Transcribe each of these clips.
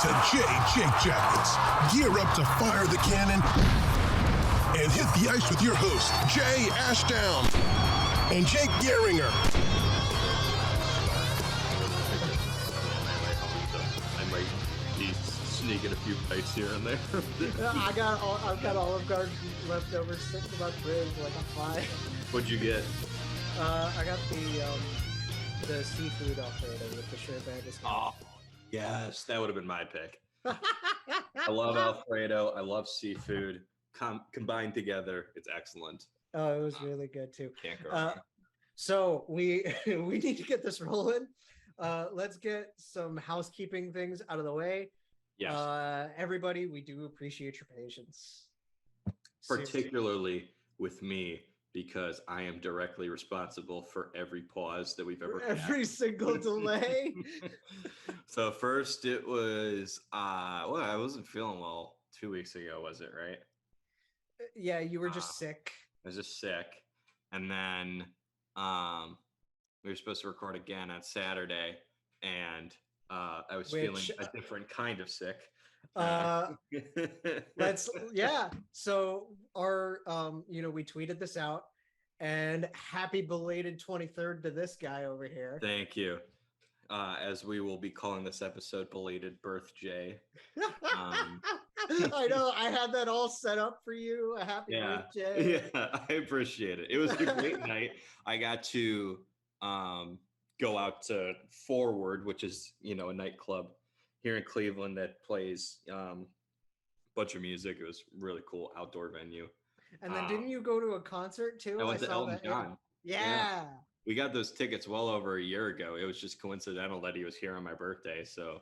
to Jake Jackets. Gear up to fire the cannon and hit the ice with your host, Jay Ashdown and Jake Gehringer. I might be sneaking a few bites here and there. I've got Olive Garden leftovers sitting in my fridge like a fly. What'd you get? I got the seafood Alfredo with the shrimp and the Oh, yes, that would have been my pick. I love Alfredo. I love seafood. Combined together, it's excellent. Oh, it was really good too. Can't go wrong. So we need to get this rolling. Let's get some housekeeping things out of the way. Yes. Everybody, we do appreciate your patience. Particularly with me, because I am directly responsible for every pause that we've ever had. Every single delay. So first it was, I wasn't feeling well 2 weeks ago, was it, right? Yeah, you were just sick. I was just sick. And then we were supposed to record again on Saturday, and I was feeling a different kind of sick. So our we tweeted this out, and happy belated 23rd to this guy over here. Thank you. As we will be calling this episode Belated BirthJay. I know, I had that all set up for you. A happy birthday. Yeah, I appreciate it. It was a great night. I got to go out to Forward, which is, a nightclub here in Cleveland that plays a bunch of music. It was really cool outdoor venue. And then didn't you go to a concert too? I went to Elton John. Yeah. We got those tickets well over a year ago. It was just coincidental that he was here on my birthday. So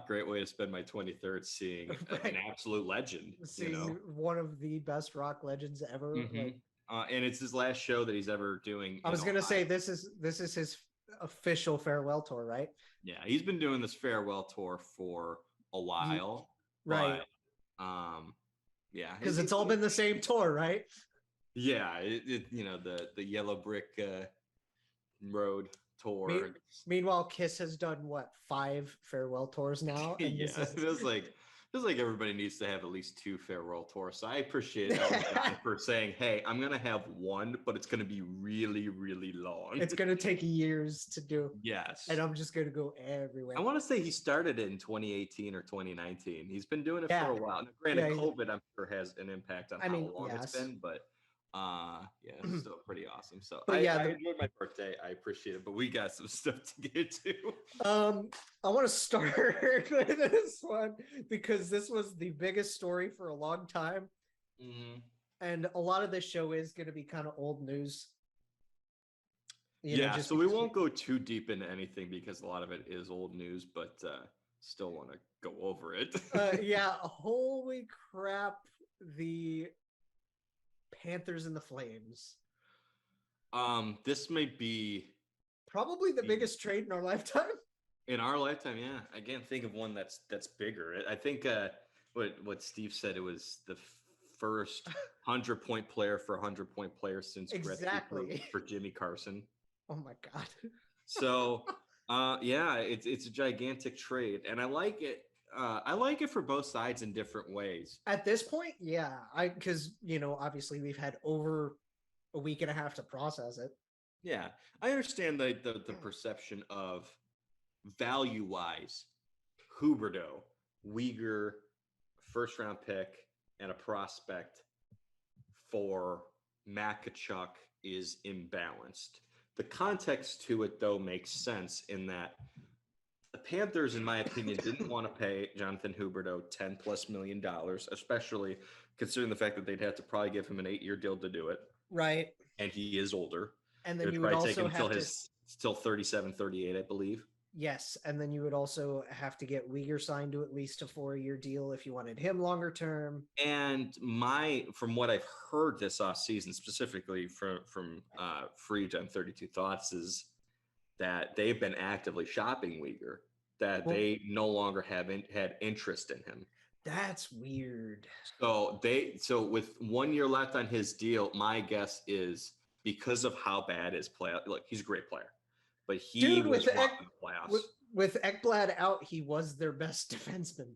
great way to spend my 23rd seeing an absolute legend. Seeing one of the best rock legends ever. Mm-hmm. And it's his last show that he's ever doing. I was going to say, this is his official farewell tour, right? Yeah, he's been doing this farewell tour for a while. Right. But, yeah. Because it's all been the same tour, right? Yeah, the Yellow Brick Road tour. Meanwhile, Kiss has done what, 5 farewell tours now? And yeah, it feels like everybody needs to have at least 2 farewell tours. So I appreciate Elton John for saying, "Hey, I'm gonna have one, but it's gonna be really, really long. It's gonna take years to do." Yes, and I'm just gonna go everywhere. I want to say he started it in 2018 or 2019. He's been doing it for a while. Now, granted, COVID, I'm sure, has an impact on how long it's been, but. It's still pretty awesome. So I enjoyed my birthday. I appreciate it, but we got some stuff to get to. I want to start with this one because this was the biggest story for a long time. Mm-hmm. And a lot of this show is going to be kind of old news. So we won't go too deep into anything because a lot of it is old news, but still want to go over it. Holy crap. The Panthers and the Flames. This may be probably the biggest trade in our lifetime. In our lifetime, yeah. I can't think of one that's bigger. I think what Steve said, it was the first 100-point player for 100-point player since exactly for Jimmy Carson. Oh my God. So it's a gigantic trade, and I like it. I like it for both sides in different ways. At this point, yeah, because obviously we've had over a week and a half to process it. Yeah, I understand the perception of value-wise, Huberdeau, Uyghur, first-round pick, and a prospect for Tkachuk is imbalanced. The context to it, though, makes sense in that the Panthers, in my opinion, didn't want to pay Jonathan Huberdeau $10+ million, especially considering the fact that they'd have to probably give him an 8-year deal to do it. Right. And he is older. And then you would also have to... Still 37, 38, I believe. Yes, and then you would also have to get Uyghur signed to at least a 4-year deal if you wanted him longer term. And from what I've heard this offseason, specifically from Freed on 32 Thoughts, is that they've been actively shopping Uyghur, that they no longer had interest in him. That's weird. So with 1 year left on his deal, my guess is because of how bad his play, look, he's a great player, but he was walking the playoffs. with Ekblad out, he was their best defenseman.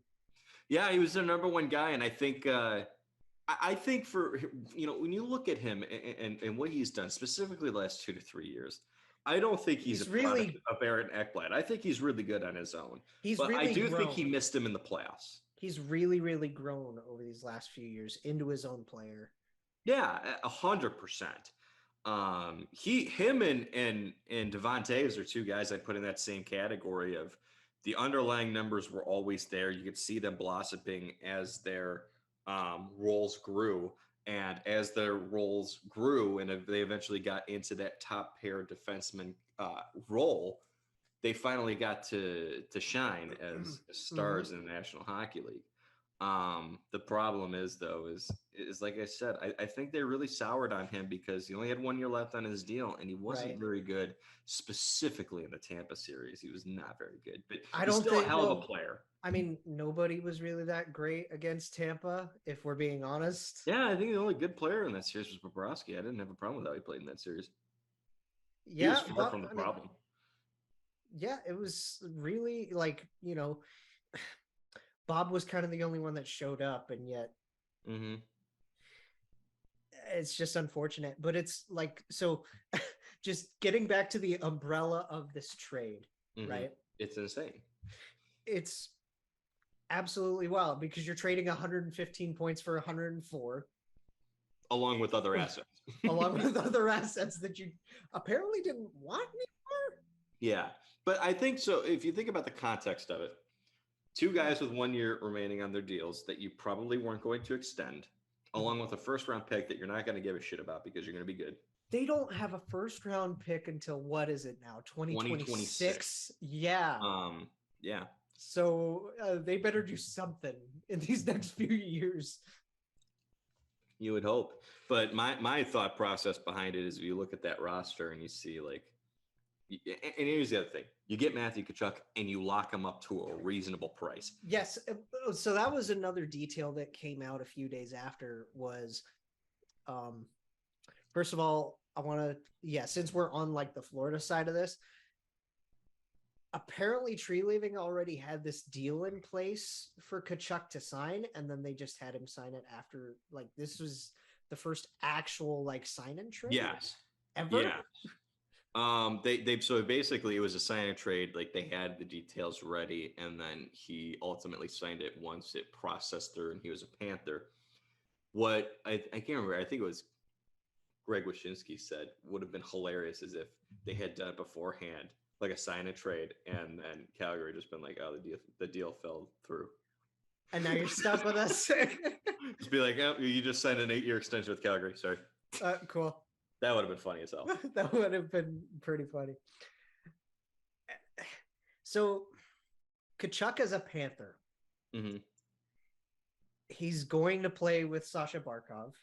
Yeah, he was their number one guy, and I think I think for when you look at him and what he's done specifically the last 2 to 3 years, I don't think he's a product of Aaron Ekblad. I think he's really good on his own. But I do think he missed him in the playoffs. He's really, really grown over these last few years into his own player. Yeah, 100%. Him and Devontae are two guys I put in that same category of the underlying numbers were always there. You could see them blossoming as their roles grew. And as their roles grew and they eventually got into that top pair defenseman role, they finally got to shine as stars in the National Hockey League. The problem is like I said, I think they really soured on him because he only had 1 year left on his deal and he wasn't very good specifically in the Tampa series. He was not very good, but he's still a hell of a player. I mean, nobody was really that great against Tampa, if we're being honest. Yeah, I think the only good player in that series was Bobrovsky. I didn't have a problem with how he played in that series. Yeah, he was far from the problem. Yeah, it was really like, Bob was kind of the only one that showed up, and yet it's just unfortunate. But it's like, so just getting back to the umbrella of this trade, right? It's insane. It's absolutely wild because you're trading 115 points for 104. Along with other assets. Along with other assets that you apparently didn't want anymore. Yeah. But I think so. If you think about the context of it, two guys with 1 year remaining on their deals that you probably weren't going to extend, along with a first round pick that you're not going to give a shit about because you're going to be good. They don't have a first round pick until what is it now? 2026? Yeah. Yeah. So they better do something in these next few years. You would hope. But my thought process behind it is if you look at that roster and you see like, and here's the other thing. You get Matthew Tkachuk and you lock him up to a reasonable price. Yes. So that was another detail that came out a few days after was, first of all, I want to, since we're on like the Florida side of this, apparently Tree Leaving already had this deal in place for Tkachuk to sign, and then they just had him sign it after, like, this was the first actual like sign and trade. Yes. Ever. Yeah. They so basically it was a sign and trade. Like they had the details ready, and then he ultimately signed it once it processed through, and he was a Panther. What I can't remember. I think it was Greg Wyshynski said would have been hilarious is if they had done it beforehand, like a sign and trade, and then Calgary just been like, oh, the deal fell through. And now you're stuck with us. Just be like, oh, you just signed an 8-year extension with Calgary. Sorry. Cool. That would have been funny as hell. That would have been pretty funny. So, Tkachuk is a Panther. He's going to play with Sasha Barkov.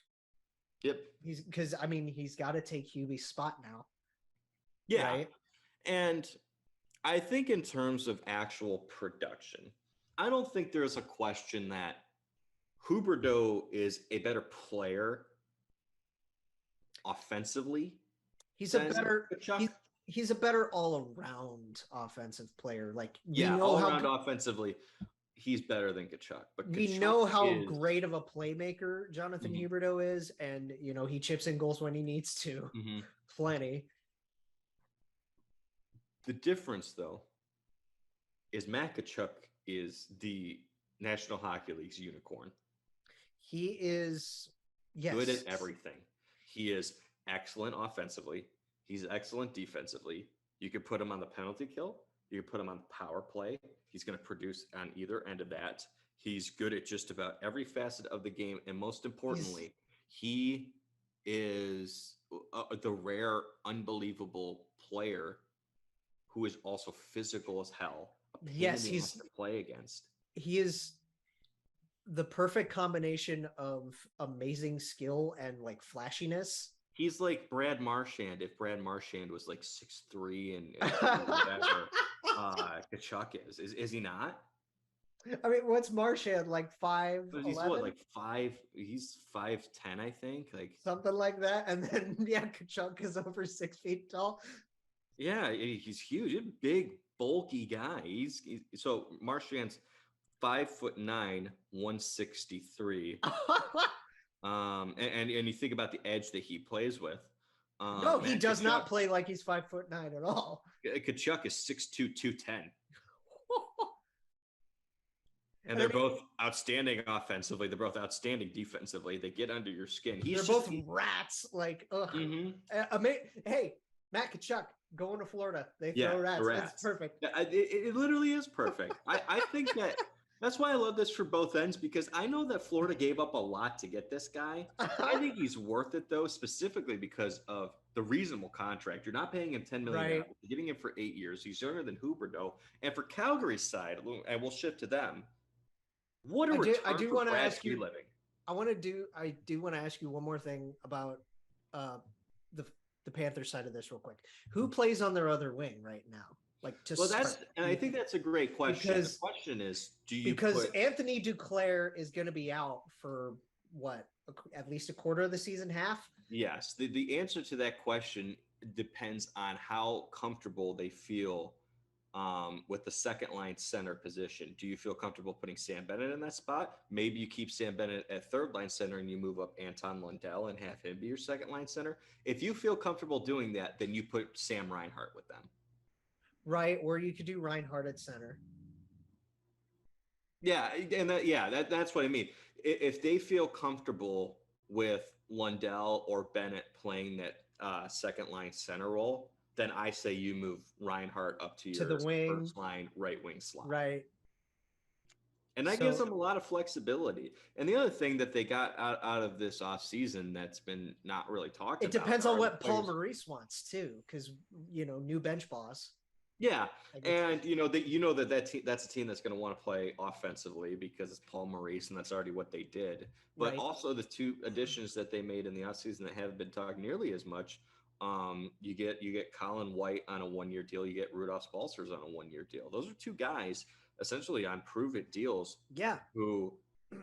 Yep. He's got to take Hubie's spot now. Yeah. Right? And I think in terms of actual production, I don't think there's a question that Huberdeau is a better player offensively. He's a better all-around offensive player. Like all-around offensively, he's better than Tkachuk. But we know how great of a playmaker Jonathan Huberdeau is, and he chips in goals when he needs to. Plenty. The difference, though, is Matt Tkachuk is the National Hockey League's unicorn. He is good at everything. He is excellent offensively. He's excellent defensively. You could put him on the penalty kill. You could put him on the power play. He's going to produce on either end of that. He's good at just about every facet of the game. And most importantly, he is the rare, unbelievable player who is also physical as hell. He's to play against. He is the perfect combination of amazing skill and like flashiness. He's like Brad Marchand if Brad Marchand was like 6'3" and whatever Tkachuk is he not? I mean, what's Marchand, like 5'11"? He's what, like 5? He's 5'10", I think, like something like that. And then Tkachuk is over 6 feet tall. Yeah, he's huge. He's a big bulky guy. So Marchand's 5'9", 163. And you think about the edge that he plays with. No, he Matt does not Tkachuk, play like he's 5'9" at all. Tkachuk is 6'2", 210. And I they're mean, both outstanding offensively. They're both outstanding defensively. They get under your skin. they're both rats. Like, ugh. Hey, Matt Tkachuk going to Florida. They throw rats. It's perfect. It literally is perfect. I think that's why I love this for both ends, because I know that Florida gave up a lot to get this guy. I think he's worth it, though, specifically because of the reasonable contract. You're not paying him $10 million. Right. You're getting him for 8 years. He's younger than Huberdeau. And for Calgary's side, and we'll shift to them, what a return for Brad Treliving. I do want to ask you one more thing about the Panthers side of this real quick. Who plays on their other wing right now? I think that's a great question. The question is, Anthony Duclair is going to be out for what, at least a quarter of the season, half? Yes. The answer to that question depends on how comfortable they feel with the second line center position. Do you feel comfortable putting Sam Bennett in that spot? Maybe you keep Sam Bennett at third line center and you move up Anton Lundell and have him be your second line center. If you feel comfortable doing that, then you put Sam Reinhart with them. Right, or you could do Reinhart at center. Yeah, and that's what I mean. If they feel comfortable with Lundell or Bennett playing that second line center role, then I say you move Reinhart up to your the wing, first line right wing slot. Right. And that gives them a lot of flexibility. And the other thing that they got out of this offseason that's been not really talked about. It depends on what Paul Maurice wants too, because new bench boss. Yeah, and that's a team that's going to want to play offensively because it's Paul Maurice, and that's already what they did. But also the two additions that they made in the offseason that haven't been talked nearly as much. You get Colin White on a 1-year deal. You get Rudolph Balcers on a 1-year deal. Those are two guys essentially on prove-it deals. Yeah. Who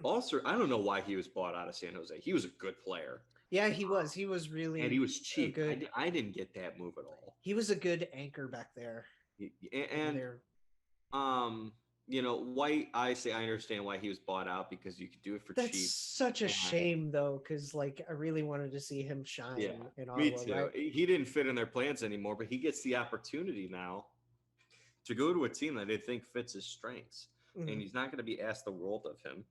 also, I don't know why he was bought out of San Jose. He was a good player. Yeah, he was. He was really, and he was cheap. I didn't get that move at all. He was a good anchor back there. White, I understand why he was bought out because you could do it for cheap. That's such a shame, though, because I really wanted to see him shine. In Ottawa, me too. Right? He didn't fit in their plans anymore, but he gets the opportunity now to go to a team that they think fits his strengths, and he's not going to be asked the world of him.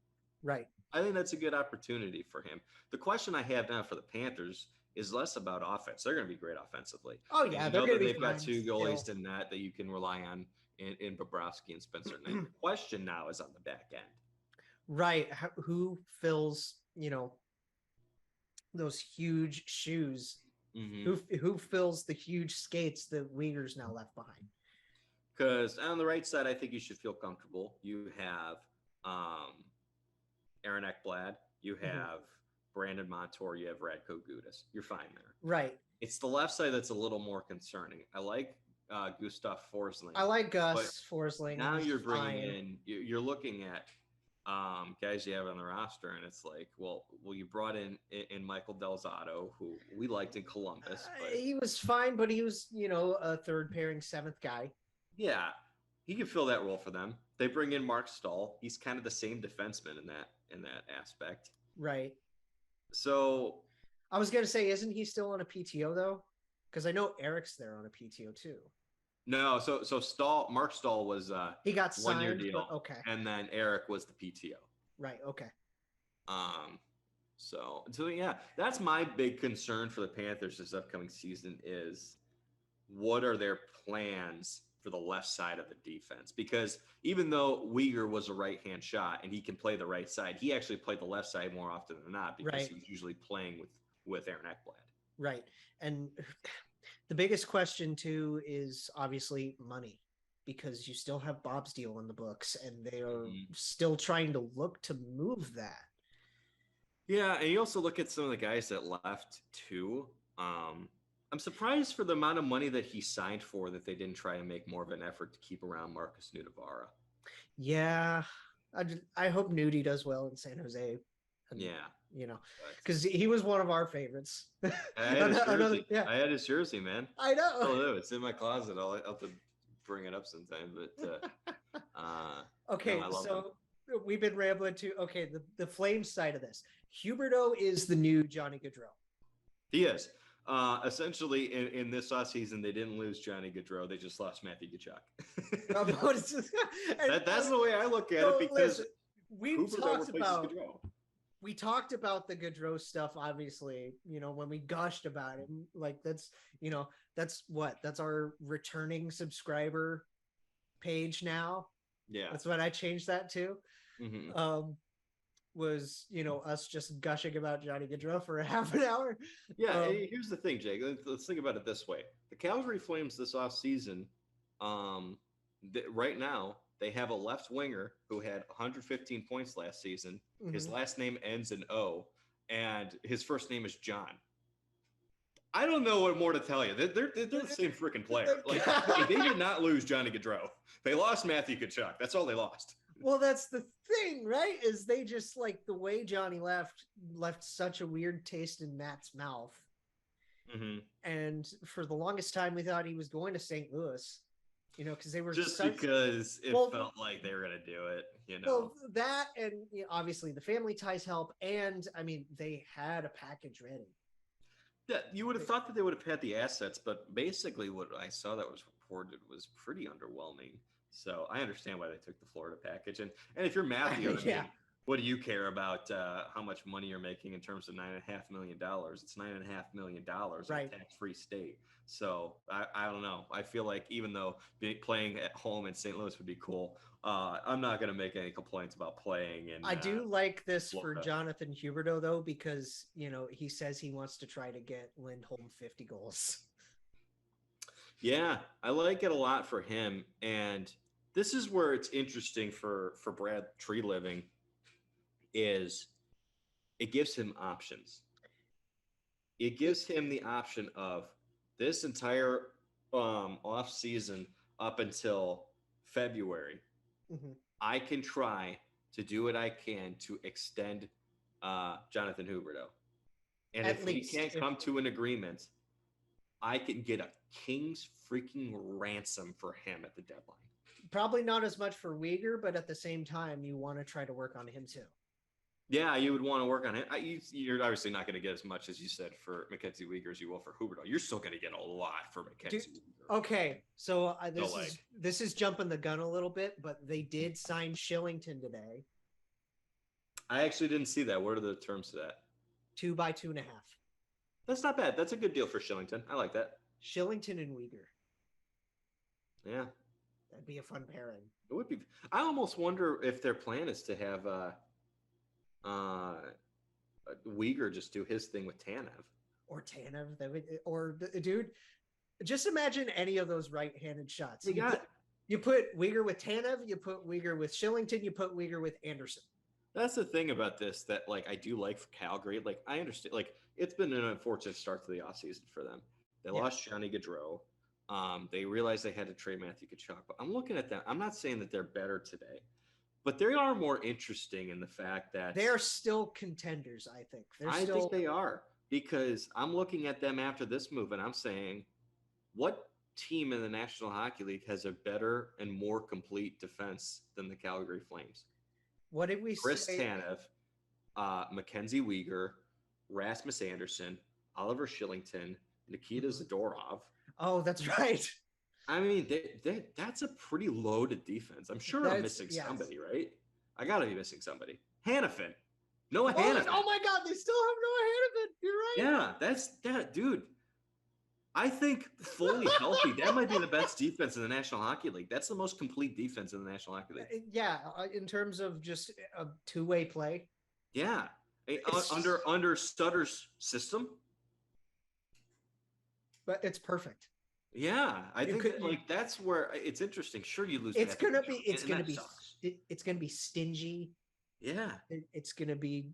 Right. I think that's a good opportunity for him. The question I have now for the Panthers is less about offense. They're going to be great offensively. Oh yeah, they've got two goalies in that you can rely on in Bobrovsky and Spencer Knight. The question now is on the back end. Right. Who fills, those huge shoes? Who fills the huge skates that Uyghur's now left behind? Because on the right side, I think you should feel comfortable. You have Aaron Ekblad. You have Brandon Montour, you have Radko Gudas. You're fine there. Right. It's the left side that's a little more concerning. I like Gustav Forsling. I like Gus Forsling. Now you're bringing you're looking at guys you have on the roster, and it's like, well, you brought in Michael Delzato, who we liked in Columbus. But he was fine, but he was, a third pairing seventh guy. Yeah, he can fill that role for them. They bring in Mark Stahl. He's kind of the same defenseman in that aspect. Right. So I was going to say, isn't he still on a PTO though? Because I know Eric's there on a PTO too. No, so Mark Stahl was he got signed, 1-year deal. Okay. And then Eric was the PTO. Right. Okay. So yeah, that's my big concern for the Panthers this upcoming season is what are their plans for the left side of the defense? Because even though Uyghur was a right-hand shot and he can play the right side, he actually played the left side more often than not because he was usually playing with Aaron Ekblad. Right. And the biggest question too is obviously money, because you still have Bob's deal in the books and they are still trying to look to move that. Yeah. And you also look at some of the guys that left too. I'm surprised for the amount of money that he signed for that they didn't try to make more of an effort to keep around Marcus Nudavara. Yeah. I hope Nudie does well in San Jose. And, because he was one of our favorites. I had his jersey, man. I know. Oh, it's in my closet. I'll have to bring it up sometime. But okay, no, I love so we've been rambling to the Flames side of this. Huberdeau is the new Johnny Gaudreau. He is. Essentially, in this offseason, they didn't lose Johnny Gaudreau. They just lost Matthew Tkachuk. That's the way I look at it, because listen, we talked about the Gaudreau stuff, obviously, when we gushed about it. Like, that's our returning subscriber page now. Yeah. That's what I changed that to. Mm-hmm. Was us just gushing about Johnny Gaudreau for a half an hour. Yeah, here's the thing, Jake. Let's think about it this way: the Calgary Flames this offseason, right now they have a left winger who had 115 points last season. Mm-hmm. His last name ends in O, and his first name is John. I don't know what more to tell you. They're the same freaking player. Like, they did not lose Johnny Gaudreau. They lost Matthew Tkachuk. That's all they lost. Well, that's the thing, right? Is they just, like, the way Johnny left such a weird taste in Matt's mouth. Mm-hmm. And for the longest time, we thought he was going to St. Louis, because they were because it felt like they were going to do it, Well, that, and obviously the family ties help, and I mean, they had a package ready. Yeah, you would have thought that they would have had the assets, but basically what I saw that was reported was pretty underwhelming. So I understand why they took the Florida package. And if you're Matthew, yeah. What do you care about how much money you're making in terms of $9.5 million? It's $9.5 million right. in a tax-free state. So I don't know. I feel like even though playing at home in St. Louis would be cool, I'm not going to make any complaints about playing. And I do like this Florida. for Jonathan Huberdeau, though, because, he says he wants to try to get Lindholm 50 goals. Yeah, I like it a lot for him. And this is where it's interesting for Brad Treliving. Is it gives him options. It gives him the option of this entire off season up until February. Mm-hmm. I can try to do what I can to extend Jonathan Huberdeau. And if we can't come to an agreement, I can get a king's freaking ransom for him at the deadline. Probably not as much for Uyghur, but at the same time, you want to try to work on him too. Yeah, you would want to work on it. You're obviously not going to get as much as you said for Mackenzie Uyghur as you will for Huberdeau. You're still going to get a lot for Mackenzie Uyghur. Okay, so this is jumping the gun a little bit, but they did sign Shillington today. I actually didn't see that. What are the terms to that? 2 by 2.5. That's not bad. That's a good deal for Shillington. I like that. Shillington and Uyghur. Yeah. That'd be a fun pairing. It would be. I almost wonder if their plan is to have Uyghur just do his thing with Tanev. Or Tanev. Dude, just imagine any of those right-handed shots. You put Uyghur with Tanev, you put Uyghur with Shillington, you put Uyghur with Anderson. That's the thing about this that, like, I do like for Calgary. Like, I understand. Like, it's been an unfortunate start to the offseason for them. They lost Johnny Gaudreau. They realized they had to trade Matthew Tkachuk. But I'm looking at them. I'm not saying that they're better today, but they are more interesting in the fact that they're still contenders. I think I think they are, because I'm looking at them after this move and I'm saying, what team in the National Hockey League has a better and more complete defense than the Calgary Flames? What did we Chris say? Tanev, Mackenzie Uyghur, Rasmus Anderson, Oliver Shillington, Nikita Zadorov. Oh, that's right. I mean, that's a pretty loaded defense. I'm sure I'm missing somebody, right? I got to be missing somebody. Hannafin. Noah Hannafin. Oh, my God. They still have Noah Hannafin. You're right. Yeah, that's that, dude. I think fully healthy, that might be the best defense in the National Hockey League. That's the most complete defense in the National Hockey League. Yeah, in terms of just a two-way play. Yeah, under Sutter's system. But it's perfect. Yeah, I think that's where it's interesting. Sure, you lose. It's gonna be stingy. Yeah, it's gonna be.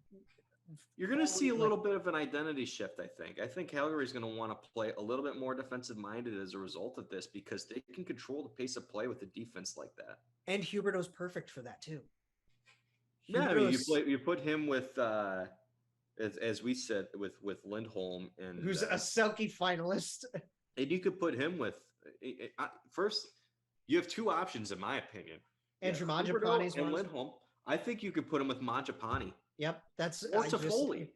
You're going to see a little bit of an identity shift, I think. I think Calgary is going to want to play a little bit more defensive-minded as a result of this, because they can control the pace of play with a defense like that. And Huberdeau's perfect for that, too. Yeah, I mean, you put him with, as we said, with Lindholm. And who's a Selke finalist. And you could put him with, first, You have two options, in my opinion. Andrew Huberdeau Mangiapane's and one. Lindholm. I think you could put him with Mangiapane Yep, that's or Toffoli.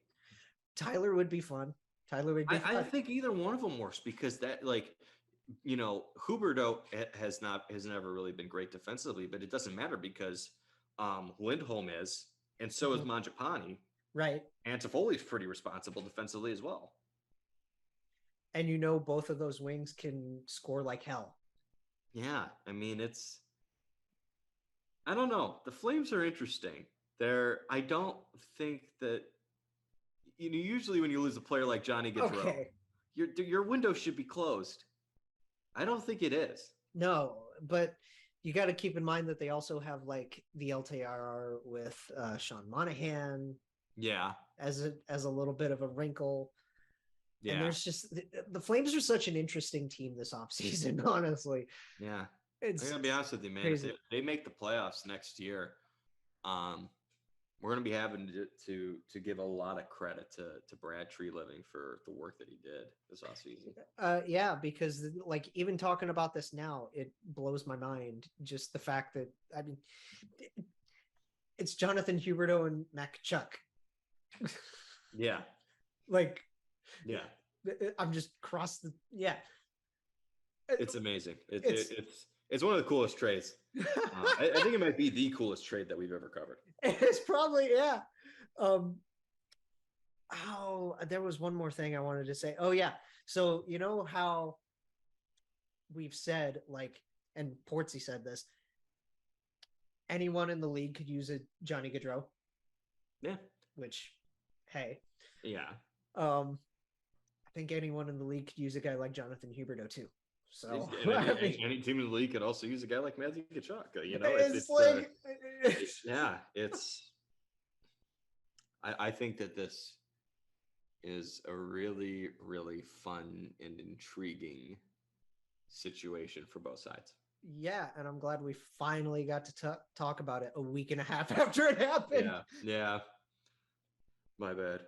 Tyler would be fun. Tyler would be fun. I think either one of them works because that, like, you know, Huberdeau has never really been great defensively, but it doesn't matter because Lindholm is, and so is Mangiapane. Right. And Toffoli's pretty responsible defensively as well. And you know, both of those wings can score like hell. Yeah, I mean, I don't know. The Flames are interesting. I don't think that, you know, usually when you lose a player like Johnny Gaudreau, your window should be closed. I don't think it is. No, but you got to keep in mind that they also have like the LTIR with Sean Monahan. Yeah. As a little bit of a wrinkle. Yeah. And there's just the Flames are such an interesting team this offseason, honestly. Yeah. I'm gonna be honest with you, man. If they make the playoffs next year, we're gonna be having to give a lot of credit to Brad Treliving for the work that he did this offseason. Yeah, because like even talking about this now, it blows my mind. Just the fact that, I mean, it's Jonathan Huberdeau and Tkachuk. Yeah. Like, yeah. I'm just yeah. It's amazing. It's one of the coolest trades. I think it might be the coolest trade that we've ever covered. It's probably, yeah. There was one more thing I wanted to say. Oh yeah. So you know how we've said, like, and Portsy said this, anyone in the league could use a Johnny Gaudreau. Yeah. Which, hey. Yeah. I think anyone in the league could use a guy like Jonathan Huberdeau too. So any team in the league could also use a guy like Matthew Tkachuk. You know, I think that this is a really, really fun and intriguing situation for both sides. Yeah, and I'm glad we finally got to talk about it a week and a half after it happened. Yeah. My bad.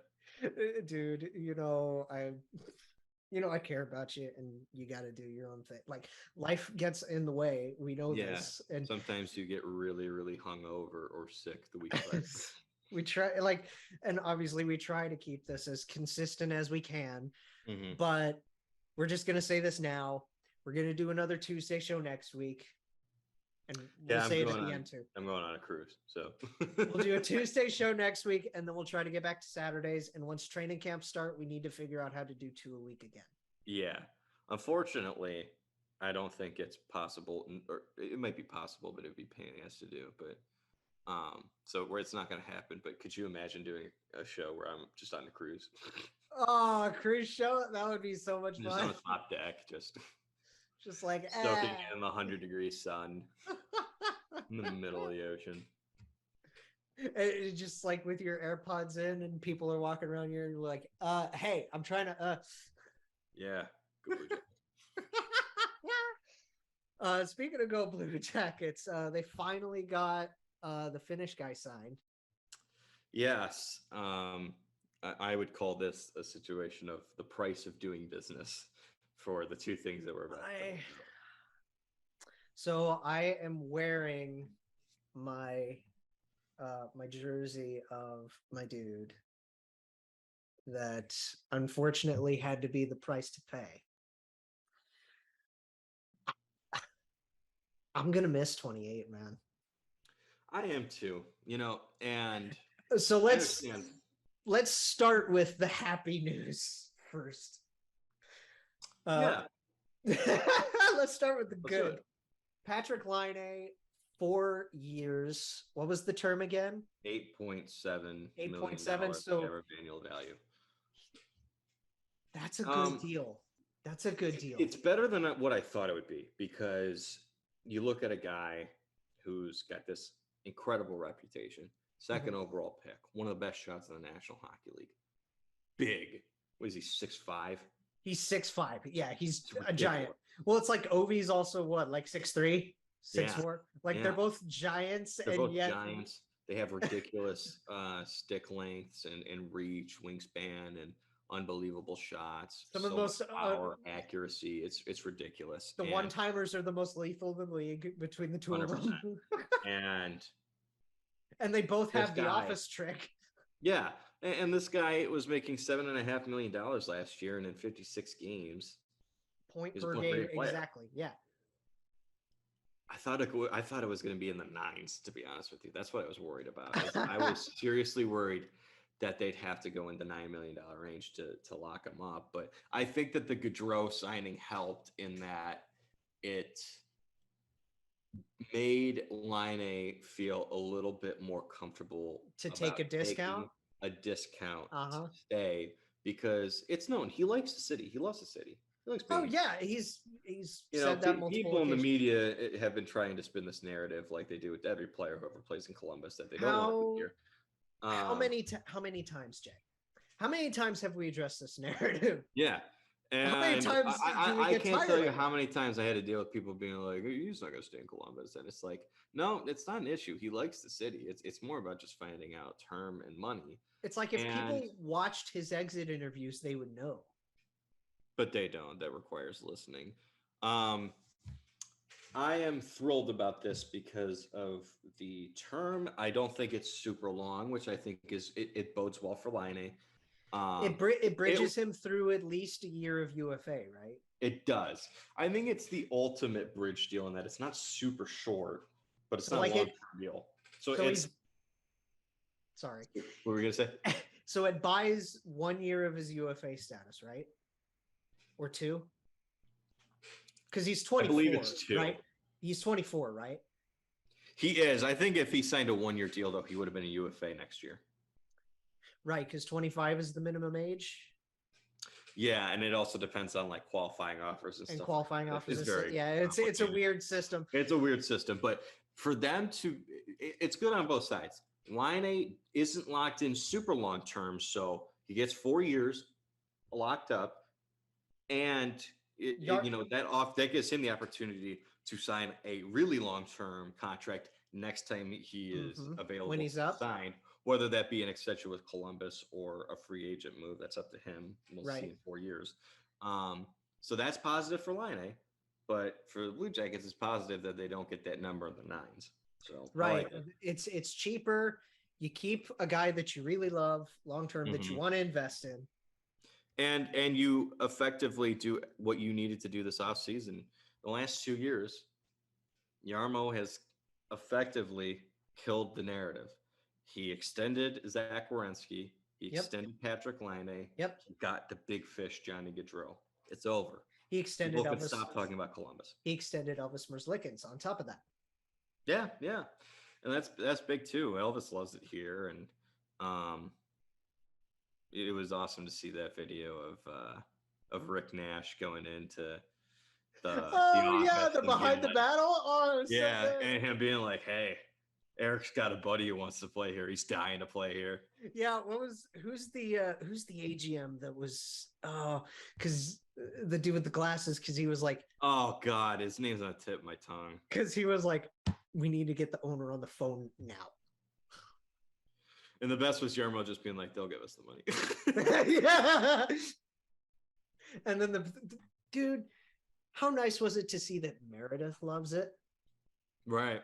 Dude, I care about you, and you got to do your own thing. Like, life gets in the way. We know this. And sometimes you get really, really hungover or sick the week prior. We try, and obviously we try to keep this as consistent as we can. Mm-hmm. But we're just going to say this now. We're going to do another Tuesday show next week. And we'll say it at the end too. I'm going on a cruise, so we'll do a Tuesday show next week, and then we'll try to get back to Saturdays. And once training camps start, we need to figure out how to do 2 a week again. Yeah, unfortunately, I don't think it's possible, or it might be possible, but it'd be pain in the ass to do. But so where it's not going to happen. But could you imagine doing a show where I'm just on a cruise? Oh, cruise show! That would be so much fun. Just on the top deck, just like soaking in the 100-degree sun in the middle of the ocean. It's just like with your AirPods in, and people are walking around here, and you're like, hey, I'm trying to Yeah. Speaking of Go Blue Jackets, they finally got the Finnish guy signed. Yes. I would call this a situation of the price of doing business for the two things that we're about. So I am wearing my my jersey of my dude that unfortunately had to be the price to pay. I'm gonna miss 28, man. I am too, and so let's start with the happy news first. Let's start with the good. Patrick Laine, 4 years. What was the term again? $8.7 million annual value. That's a good deal. That's a good deal. It's better than what I thought it would be, because you look at a guy who's got this incredible reputation, second overall pick, one of the best shots in the National Hockey League. Big. What is he, 6'5"? He's 6'5". Yeah, he's a giant. Well, it's like Ovi's also what, like 6'3", 6'4"? Like they're both giants. They're both giants. They have ridiculous stick lengths and reach, wingspan, and unbelievable shots, Some of the so most much power, accuracy. It's ridiculous. the And one-timers are the most lethal in the league between the two of 100%. them. And And they both this have the guy, office trick. yeah, and this guy was making $7.5 million last year, and in 56 games, Point he's a per point per game, game player. exactly. Yeah. I thought it was going to be in the nines, to be honest with you. That's what I was worried about. I was seriously worried that they'd have to go in the $9 million range to lock him up. But I think that the Gaudreau signing helped in that it made Laine feel a little bit more comfortable To take a about discount? taking a discount Uh-huh. to stay, because it's known he likes the city. He loves the city. He likes Oh being yeah, he's you said know, that multiple people in the occasions. media have been trying to spin this narrative like they do with every player whoever plays in Columbus that they don't want to be here. How many times, Jay? How many times have we addressed this narrative? Yeah. And How many times do we I get can't tired tell of you it? how many times I had to deal with people being like, "Hey, he's not going to stay in Columbus." And it's like, no, it's not an issue. He likes the city. It's more about just finding out term and money. It's like if And people watched his exit interviews, they would know. but they don't. That requires listening. I am thrilled about this because of the term. I don't think it's super long, which I think it bodes well for Laine. It bridges him through at least a year of UFA, right? It does. I think it's the ultimate bridge deal in that it's not super short, but it's So not like a long-term deal. So it's. Sorry. What were we gonna say? So it buys 1 year of his UFA status, right? Or 2? Because he's 24, I believe it's 2. right? He's 24, right? He is. I think if he signed a 1-year deal, though, he would have been a UFA next year. Right, because 25 is the minimum age. Yeah, and it also depends on like qualifying offers and stuff. Qualifying offers. It's very it's a weird system. It's a weird system, but for them to, it's good on both sides. Laine isn't locked in super long term, so he gets 4 years locked up, and that gives him the opportunity to sign a really long term contract next time he is available when he's up. Sign, whether that be an extension with Columbus or a free agent move. That's up to him. We'll see in 4 years. So that's positive for Laine, but for the Blue Jackets, it's positive that they don't get that number in the nines. So right, it's cheaper. You keep a guy that you really love long term that you want to invest in, and you effectively do what you needed to do this offseason. The last 2 years, Jarmo has effectively killed the narrative. He extended Zach Werenski. He extended Patrick Laine. Yep. He got the big fish, Johnny Gaudreau. It's over. He extended People Elvis. can stop talking about Columbus. He extended Elvis Merzlikins on top of that. Yeah, yeah. And that's big too. Elvis loves it here. And it was awesome to see that video of Rick Nash going into the behind the battle. Oh, yeah, so and him being like, "Hey, Eric's got a buddy who wants to play here. He's dying to play here." Yeah, who's the AGM that was because the dude with the glasses, because he was like, oh God, his name's on the tip of my tongue. Because he was like, we need to get the owner on the phone now. And the best was Jarmo just being like, they'll give us the money. Yeah. And then the dude, how nice was it to see that Meredith loves it? Right.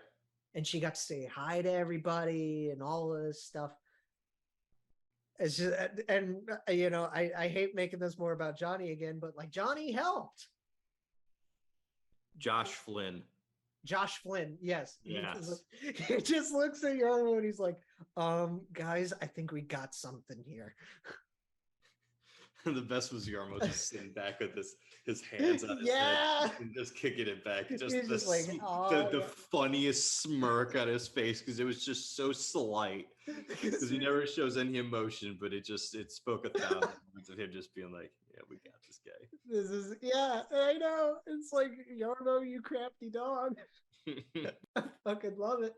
And she got to say hi to everybody and all of this stuff. It's just, and I hate making this more about Johnny again, but like Johnny helped. Josh Flynn, yes. Yes. He just looks at Jarmo and he's like, guys, I think we got something here. The best was Jarmo just sitting back with his hands on his head and just kicking it back. Just like, the funniest smirk on his face because it was just so slight. Because he never shows any emotion, but it spoke 1,000 words of him just being like, "Yeah, we got this guy." I know. It's like, Jarmo, you crafty dog. I fucking love it.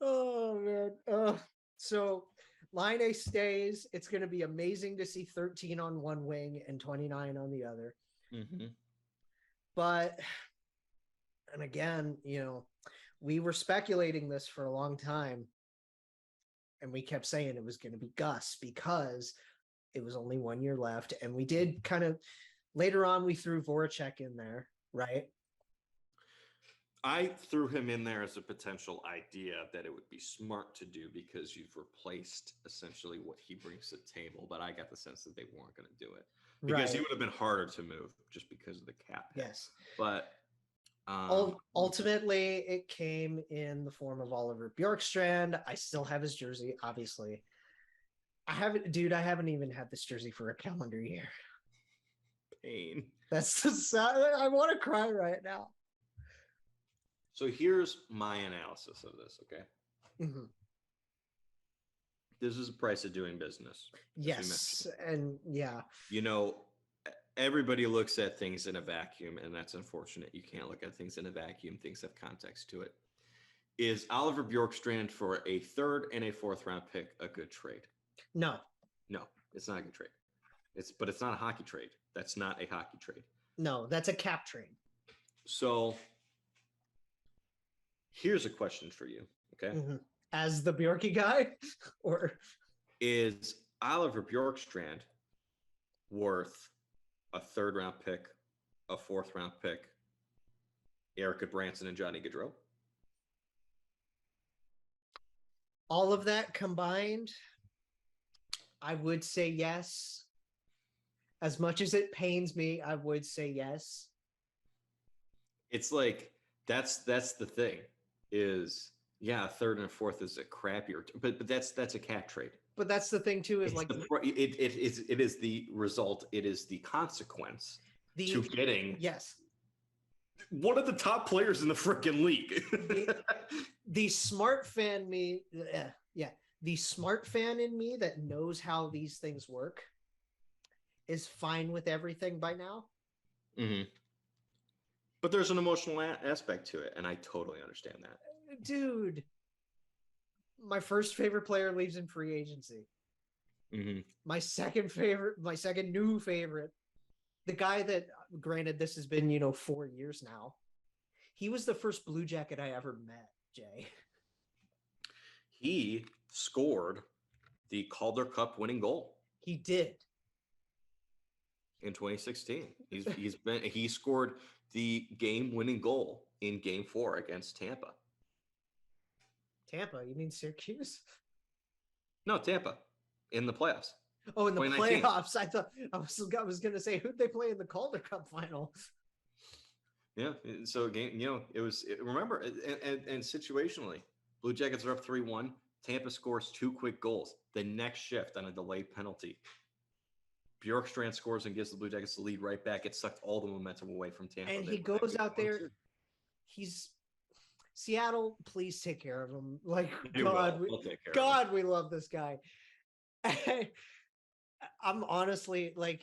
Oh man. So Laine stays. It's going to be amazing to see 13 on one wing and 29 on the other. But, and again, we were speculating this for a long time, and we kept saying it was going to be Gus because It was only 1 year left, and we did kind of later on we threw Voracek in there, right? I threw him in there as a potential idea that it would be smart to do because you've replaced essentially what he brings to the table. But I got the sense that they weren't going to do it because he would have been harder to move just because of the cap hit. Yes. But ultimately, it came in the form of Oliver Bjorkstrand. I still have his jersey, obviously. I haven't even had this jersey for a calendar year. Pain. That's the sad. I want to cry right now. So here's my analysis of this, okay? Mm-hmm. This is the price of doing business. Yes, and yeah. You know, everybody looks at things in a vacuum, and that's unfortunate. You can't look at things in a vacuum. Things have context to it. Is Oliver Bjorkstrand for a 3rd and a 4th round pick a good trade? No, it's not a good trade. But it's not a hockey trade. That's not a hockey trade. No, that's a cap trade. So here's a question for you, okay? Mm-hmm. As the Bjorky guy, or is Oliver Bjorkstrand worth a 3rd round pick, a 4th round pick, Erica Branson, and Johnny Gaudreau? All of that combined, I would say yes. As much as it pains me, I would say yes. It's like that's the thing is, yeah, a 3rd and a 4th is a crappier, but that's a cap trade. But that's the thing too, is it's like it is the result. It is the consequence to getting one of the top players in the freaking league. the smart fan me, the smart fan in me that knows how these things work is fine with everything by now. Mm-hmm. But there's an emotional aspect to it, and I totally understand that. Dude, my first favorite player leaves in free agency. Mm-hmm. My second new favorite, the guy that, granted, this has been 4 years now. He was the first Blue Jacket I ever met, Jay. He scored the Calder Cup winning goal. He did. In 2016. He scored the game-winning goal in Game 4 against Tampa. Tampa? You mean Syracuse? No, Tampa. In the playoffs. Oh, in the playoffs. I thought I was going to say, who'd they play in the Calder Cup final? Yeah. So remember, and situationally, Blue Jackets are up 3-1. Tampa scores 2 quick goals. The next shift on a delayed penalty, Bjorkstrand scores and gives the Blue Jackets the lead right back. It sucked all the momentum away from Tampa. And he goes out there. He's Seattle. Please take care of him. Like, God, we love this guy. I'm honestly, like,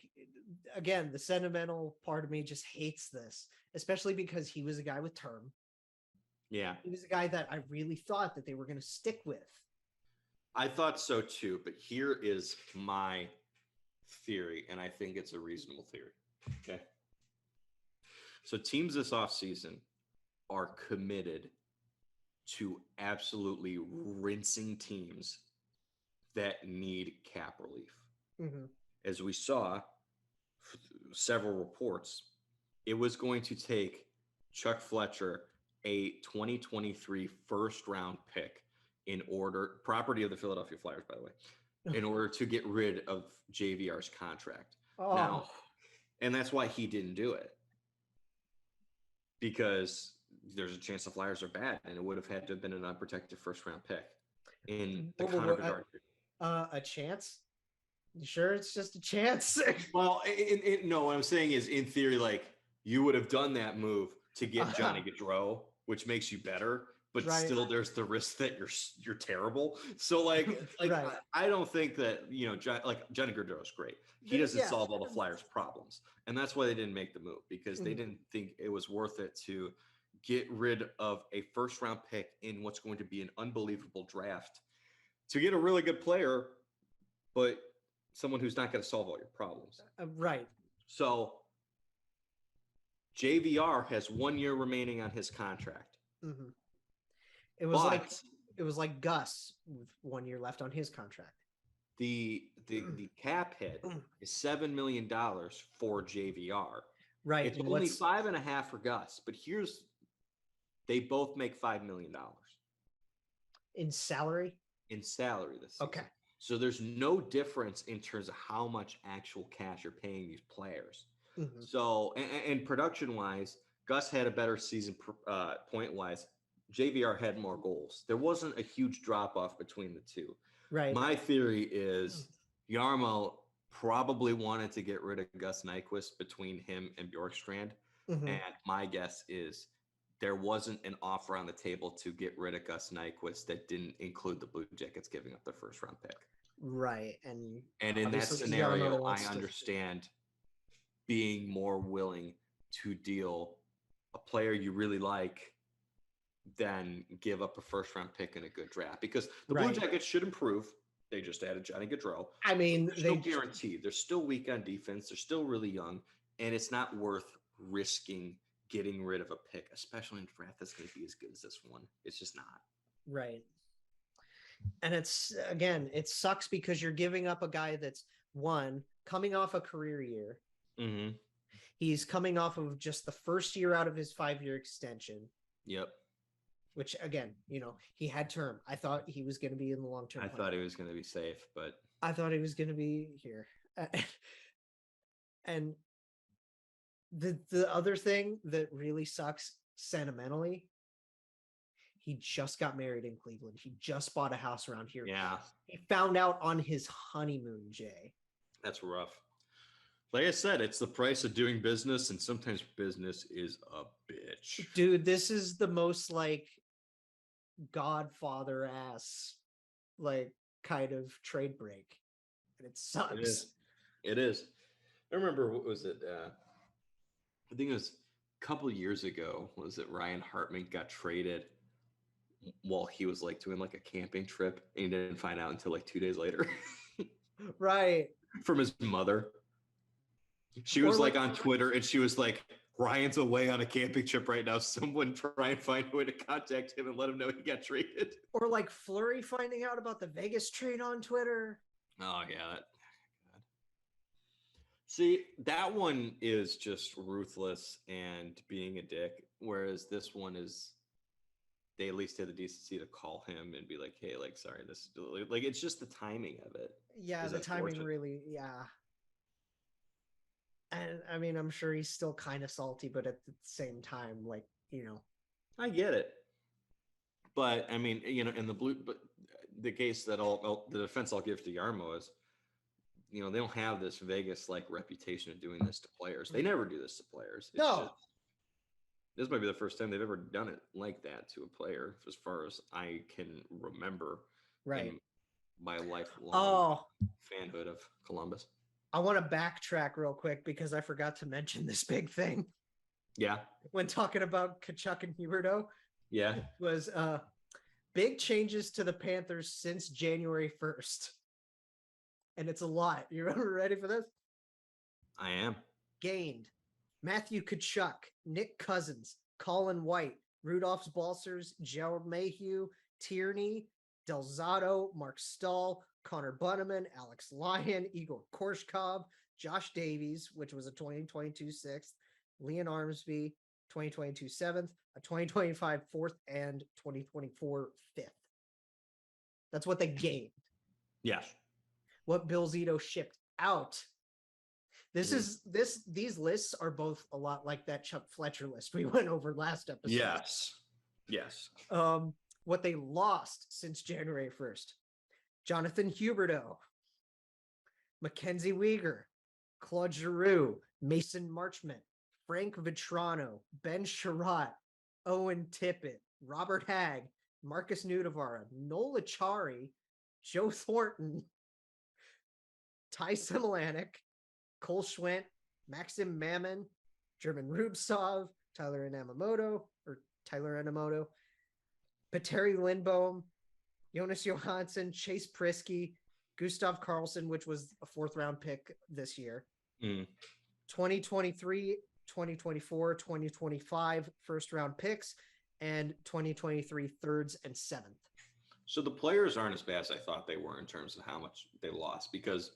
again, the sentimental part of me just hates this, especially because he was a guy with term. Yeah. He was a guy that I really thought that they were going to stick with. I thought so too, but here is my theory, and I think it's a reasonable theory. Okay. So teams this offseason are committed to absolutely rinsing teams that need cap relief. Mm-hmm. As we saw several reports, it was going to take Chuck Fletcher a 2023 first round pick property of the Philadelphia Flyers, by the way, in order to get rid of JVR's contract. Oh. Now, and that's why he didn't do it, because there's a chance the Flyers are bad, and it would have had to have been an unprotected first round pick in the Connor Bedard. A chance? You sure it's just a chance? Well, no, what I'm saying is, in theory, like, you would have done that move to get Johnny Gaudreau, which makes you better, but still there's the risk that you're terrible. So like right. I don't think that, Johnny Gaudreau is great. He doesn't solve all the Flyers' problems. And that's why they didn't make the move, because they didn't think it was worth it to get rid of a first round pick in what's going to be an unbelievable draft to get a really good player, but someone who's not going to solve all your problems. Right. So JVR has 1 year remaining on his contract. Mm-hmm. It was like Gus with 1 year left on his contract. the cap hit is $7 million for JVR. Right. It's only 5.5 for Gus, but they both make $5 million in salary. In salary this season. Okay. So there's no difference in terms of how much actual cash you're paying these players. Mm-hmm. So, and production wise, Gus had a better season point wise. JVR had more goals. There wasn't a huge drop off between the two. Right. My theory is Jarmo probably wanted to get rid of Gus Nyquist between him and Bjorkstrand. Mm-hmm. And my guess is there wasn't an offer on the table to get rid of Gus Nyquist that didn't include the Blue Jackets giving up their first round pick. Right. And in that scenario, I understand being more willing to deal a player you really like than give up a first round pick in a good draft, because the Blue Jackets should improve. They just added Johnny Gaudreau. I mean, they're guaranteed. They're still weak on defense. They're still really young, and it's not worth risking getting rid of a pick, especially in a draft that's going to be as good as this one. It's just not. Right. And it sucks because you're giving up a guy that's coming off a career year. Mm-hmm. He's coming off of just the first year out of his 5-year extension. Yep. Which, again, he had term. I thought he was going to be in the long-term plan. I thought he was going to be safe, but... I thought he was going to be here. And the other thing that really sucks sentimentally, he just got married in Cleveland. He just bought a house around here. Yeah. He found out on his honeymoon, Jay. That's rough. Like I said, it's the price of doing business, and sometimes business is a bitch. Dude, this is the most Godfather ass kind of trade break, and it sucks. It is. I remember, what was it? I think it was a couple of years ago. Was it Ryan Hartman got traded while he was doing a camping trip, and he didn't find out until 2 days later. Right. From his mother. She was on Twitter, and she was like, Ryan's away on a camping trip right now. Someone try and find a way to contact him and let him know he got traded. Or Fleury finding out about the Vegas trade on Twitter. Oh, yeah. God. See, that one is just ruthless and being a dick, whereas this one is, they at least had the decency to call him and be like, hey, sorry, this is it's just the timing of it. Yeah, the timing really, yeah. And I mean, I'm sure he's still kind of salty, but at the same time, I get it. But I mean, in but the case that the defense I'll give to Jarmo is, they don't have this Vegas reputation of doing this to players. They never do this to players. This might be the first time they've ever done it like that to a player, as far as I can remember. Right. In my lifelong fanhood of Columbus. I want to backtrack real quick because I forgot to mention this big thing. Yeah. When talking about Tkachuk and Huberdeau. Yeah. Was big changes to the Panthers since January 1st. And it's a lot. You ready for this? I am. Gained Matthew Tkachuk, Nick Cousins, Colin White, Rudolph Balcers, Gerald Mayhew, Tierney, Delzato, Mark Stahl, Connor Bunneman, Alex Lyon, Igor Korshkov, Josh Davies, which was a 2022 6th, Leon Armsby, 2022 7th, a 2025 4th, and 2024 5th. That's what they gained. Yes. What Bill Zito shipped out. These lists are both a lot like that Chuck Fletcher list we went over last episode. Yes. What they lost since January 1st. Jonathan Huberdeau, Mackenzie Weegar, Claude Giroux, Mason Marchment, Frank Vitrano, Ben Sherratt, Owen Tippett, Robert Hagg, Marcus Nudavara, Noel Achari, Joe Thornton, Ty Simulanek, Cole Schwent, Maxim Mammon, German Rubtsov, Tyler Enamoto, Petteri Lindbohm, Jonas Johansson, Chase Prisky, Gustav Carlson, which was a 4th-round pick this year. 2023, 2024, 2025 first-round picks, and 2023 3rds and 7th. So the players aren't as bad as I thought they were in terms of how much they lost because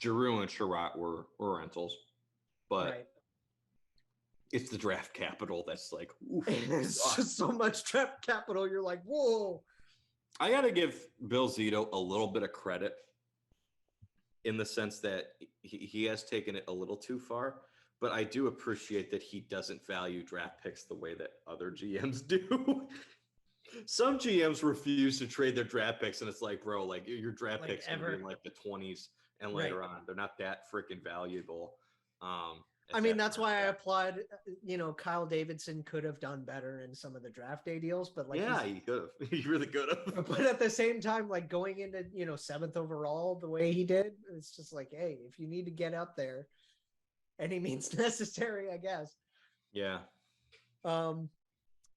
Giroux and Sherratt were rentals, but Right. it's the draft capital that's like, oof, It's just so much draft capital. You're like, whoa. I got to give Bill Zito a little bit of credit in the sense that he has taken it a little too far, but I do appreciate that he doesn't value draft picks the way that other GMs do. Some GMs refuse to trade their draft picks, and it's like, bro, like your draft Like picks gonna be in like the 20s and later on. They're not that freaking valuable. I mean, that's why I applaud. Kyle Davidson could have done better in some of the draft day deals, but like, yeah, he could have. He really could have. But at the same time, like going into 7th overall the way he did, it's just like, hey, if you need to get up there, any means necessary, I guess. Yeah.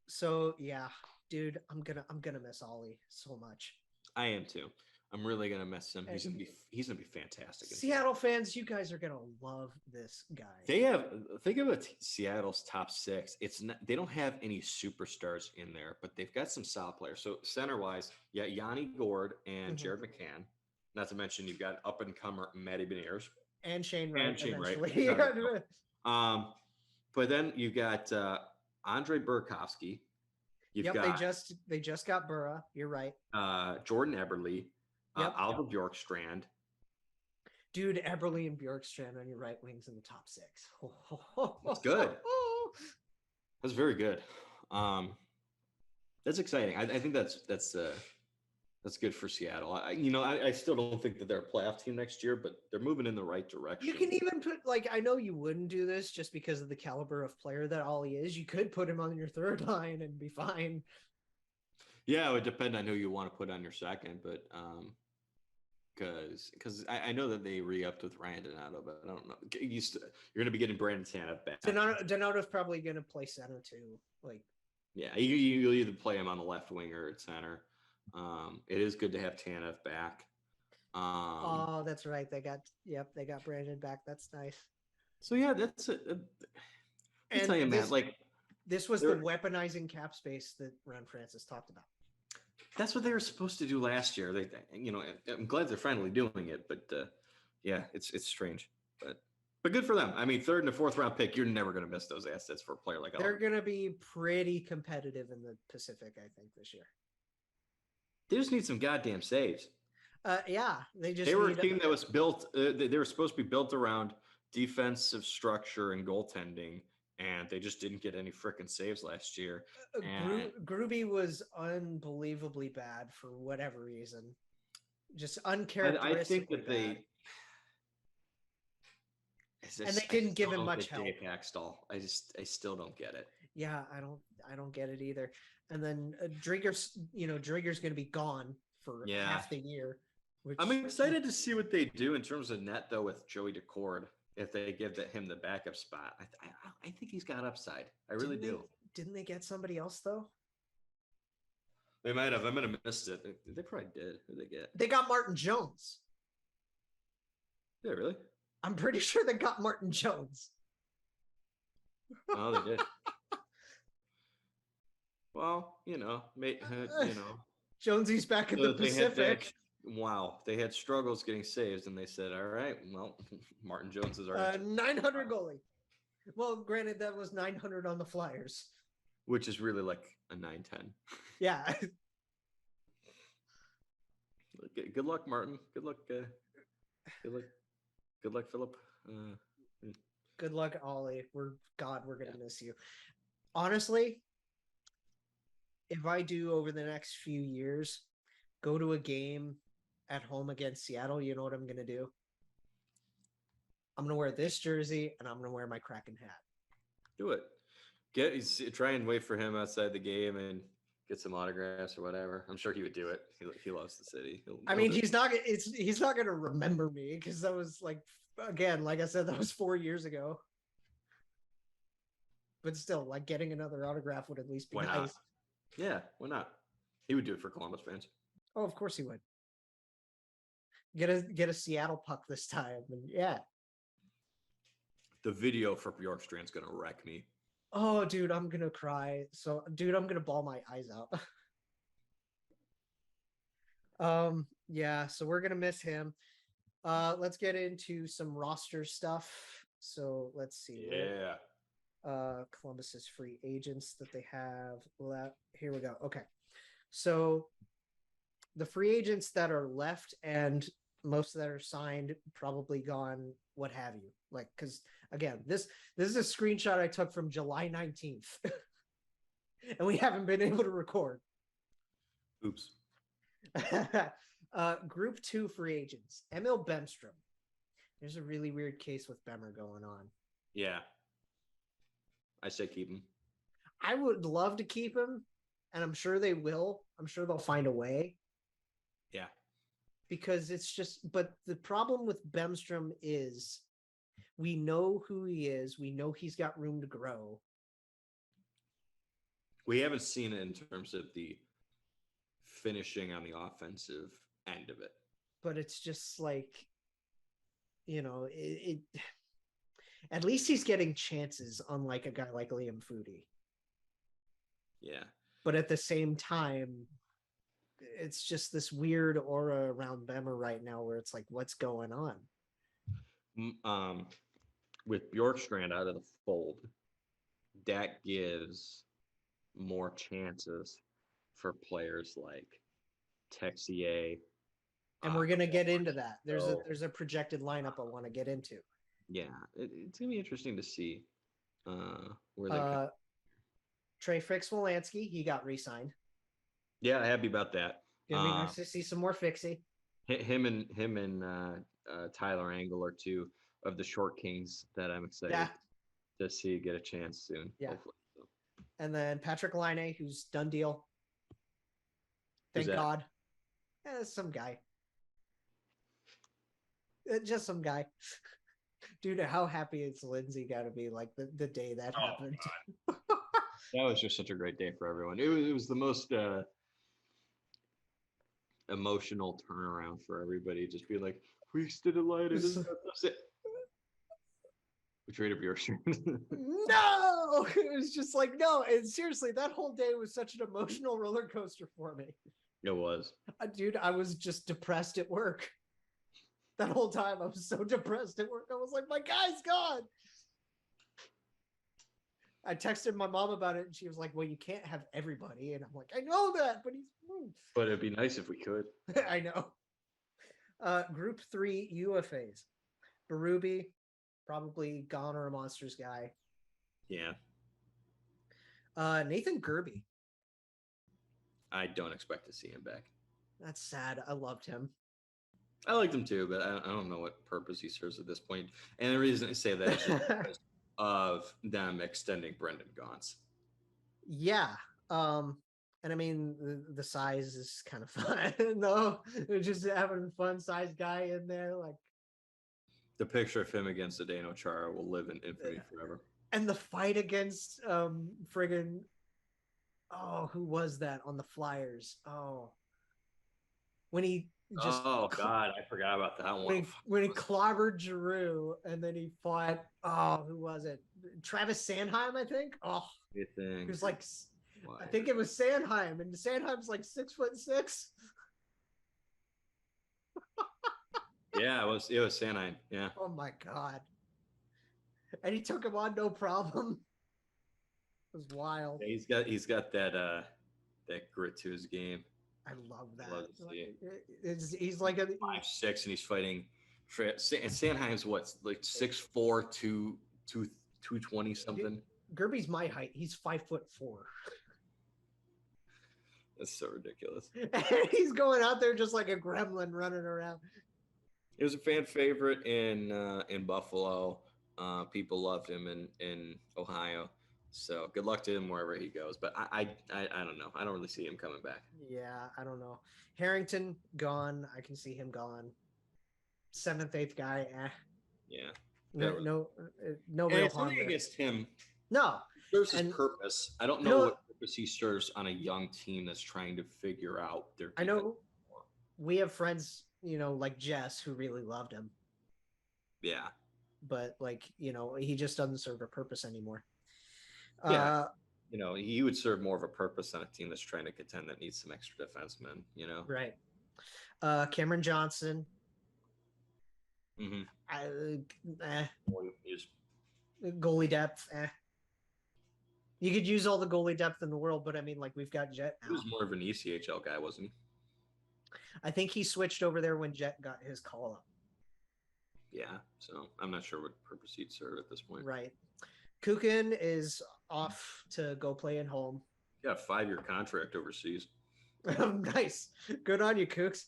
So yeah, dude, I'm gonna miss Ollie so much. I am too. I'm really gonna miss him. He's gonna be fantastic. Seattle fans, you guys are gonna love this guy. Think of Seattle's top 6. It's not, they don't have any superstars in there, but they've got some solid players. So center wise, yeah, Yanni Gord and Jared McCann. Not to mention you've got up and comer Matty Beniers and Shane Wright. But then you got Andre Burakovsky. They just got Burra. You're right. Jordan Eberle. Oliver Bjorkstrand. Dude, Eberle and Bjorkstrand on your right wings in the top 6. That's good. That's very good. That's exciting. I think that's good for Seattle. I still don't think that they're a playoff team next year, but they're moving in the right direction. You can even put, like, I know you wouldn't do this just because of the caliber of player that Ollie is. You could put him on your third line and be fine. Yeah, it would depend on who you want to put on your second, but because I know that they re-upped with Ryan Donato, but I don't know. You're going to be getting Brandon Tanev back. Donato's probably going to play center too. Like, yeah, you'll either play him on the left wing or at center. It is good to have Tanev back. Oh, that's right. They got Brandon back. That's nice. So yeah, that's it. I'll tell you, man, like this was the weaponizing cap space that Ron Francis talked about. That's what they were supposed to do last year. I'm glad they're finally doing it, but yeah, it's strange, but good for them. I mean, 3rd and 4th round pick, you're never going to miss those assets for a player like they're going to be pretty competitive in the Pacific, I think, this year. They just need some goddamn saves. Yeah, they were a team that was built. They were supposed to be built around defensive structure and goaltending, and they just didn't get any freaking saves last year. Gruby was unbelievably bad for whatever reason, just uncharacteristic. I think that they didn't give him much help. Dave Hackstall. I still don't get it. Yeah, I don't get it either. And then Drigger's going to be gone for half the year. I'm excited to see what they do in terms of net, though, with Joey Decord. If they give him the backup spot, I think he's got upside. I really do. Didn't they get somebody else, though? They might have. I might have missed it. They probably did. Who did they get? They got Martin Jones. Yeah, really? I'm pretty sure they got Martin Jones. Oh, they did. Well, Jonesy's back in the Pacific. They had struggles getting saves, and they said, all right, well, Martin Jones is our 900 goalie. Well, granted, that was 900 on the Flyers. Which is really like a 910. Yeah. Good luck, Martin. Good luck, Philip. Good luck, Ollie. We're going to miss you. Honestly, if I do over the next few years go to a game at home against Seattle, you know what I'm going to do? I'm going to wear this jersey and I'm going to wear my Kraken hat. Do it. Try and wait for him outside the game and get some autographs or whatever. I'm sure he would do it. He loves the city. He's not going to remember me because that was like I said, that was 4 years ago. But still, like getting another autograph would at least be nice. Yeah, why not? He would do it for Columbus fans. Oh, of course he would. Get a Seattle puck this time, and yeah. The video for Bjorkstrand's gonna wreck me. Oh, dude, I'm gonna cry. So, dude, I'm gonna bawl my eyes out. Yeah, so we're gonna miss him. Let's get into some roster stuff. So let's see. Yeah. Columbus's free agents that they have left. Here we go. Okay. So the free agents that are left and most that are signed, probably gone, what have you. Like, because again, this is a screenshot I took from July 19th. And we haven't been able to record. Oops. Group 2 free agents. Emil Bemstrom. There's a really weird case with Bemmer going on. Yeah. I say keep him. I would love to keep him, and I'm sure they will. I'm sure they'll find a way. Yeah. Because it's just, but the problem with Bemstrom is we know who he is. We know he's got room to grow. We haven't seen it in terms of the finishing on the offensive end of it. But it's just like, it at least he's getting chances, unlike a guy like Liam Foudy. Yeah. But at the same time, it's just this weird aura around Bemmer right now where it's like, what's going on? With Bjorkstrand out of the fold, that gives more chances for players like Texier. And we're going to get into that. There's a projected lineup I want to get into. Yeah, it's going to be interesting to see where they Trey Fix-Wolansky, he got re-signed. Yeah, happy about that. Gonna be nice to see some more Fixie. Him and Tyler Angle are two of the short kings that I'm excited to see get a chance soon. Yeah. Hopefully. And then Patrick Laine, who's done deal. Thank God. Some guy. Just some guy. Dude, how happy is Lindsay got to be like the day that happened? That was just such a great day for everyone. It was the most emotional turnaround for everybody. Just being like, we stood in line and that's it. We traded Bjorkstrand. No, it was just like no. And seriously, that whole day was such an emotional roller coaster for me. It was, dude. I was just depressed at work. That whole time, I was so depressed at work. I was like, my guy's gone. I texted my mom about it, and she was like, well, you can't have everybody. And I'm like, I know that, but he's... But it'd be nice if we could. I know. Group 3 UFAs. Berube, probably gone or a Monsters guy. Yeah. Nathan Gerbe. I don't expect to see him back. That's sad. I loved him. I liked him too, but I don't know what purpose he serves at this point. And the reason I say that is because of them extending Brendan Gaunce. Yeah. And I mean, the size is kind of fun. No, just having a fun size guy in there. Like the picture of him against Zdeno Chara will live in infamy forever. And the fight against friggin' who was that on the Flyers? When he just God, I forgot about that one. When he clobbered Giroux and then he fought who was it? Travis Sanheim, I think. He was like I think it was Sanheim, and Sanheim's like 6'6". Yeah, it was Sanheim. Yeah. Oh my God. And he took him on no problem. It was wild. Yeah, he's got that grit to his game. I love that. Love to see it. He's like 5'6", and he's fighting. And Sanheim's what, like 6'4", 220 something. Gerbe's my height. He's 5'4". That's so ridiculous. And he's going out there just like a gremlin running around. He was a fan favorite in Buffalo. People loved him in Ohio. So good luck to him wherever he goes. But I don't know. I don't really see him coming back. Yeah, I don't know. Harrington gone. I can see him gone. 7th, 8th guy. Yeah. No real it's harm nothing against him. No. He serves his purpose. I don't know what purpose he serves on a young team that's trying to figure out their. I know we have friends, like Jess, who really loved him. Yeah. But he just doesn't serve a purpose anymore. Yeah. He would serve more of a purpose on a team that's trying to contend that needs some extra defensemen, Right. Cameron Johnson. Mm-hmm. Is Goalie depth. You could use all the goalie depth in the world, but I mean, like, we've got Jet he now. was more of an ECHL guy, wasn't he? I think he switched over there when Jet got his call up. Yeah, so I'm not sure what purpose he'd serve at this point. Right. Kukin is off to go play at home. Got a 5-year contract overseas. Nice. Good on you, Kooks.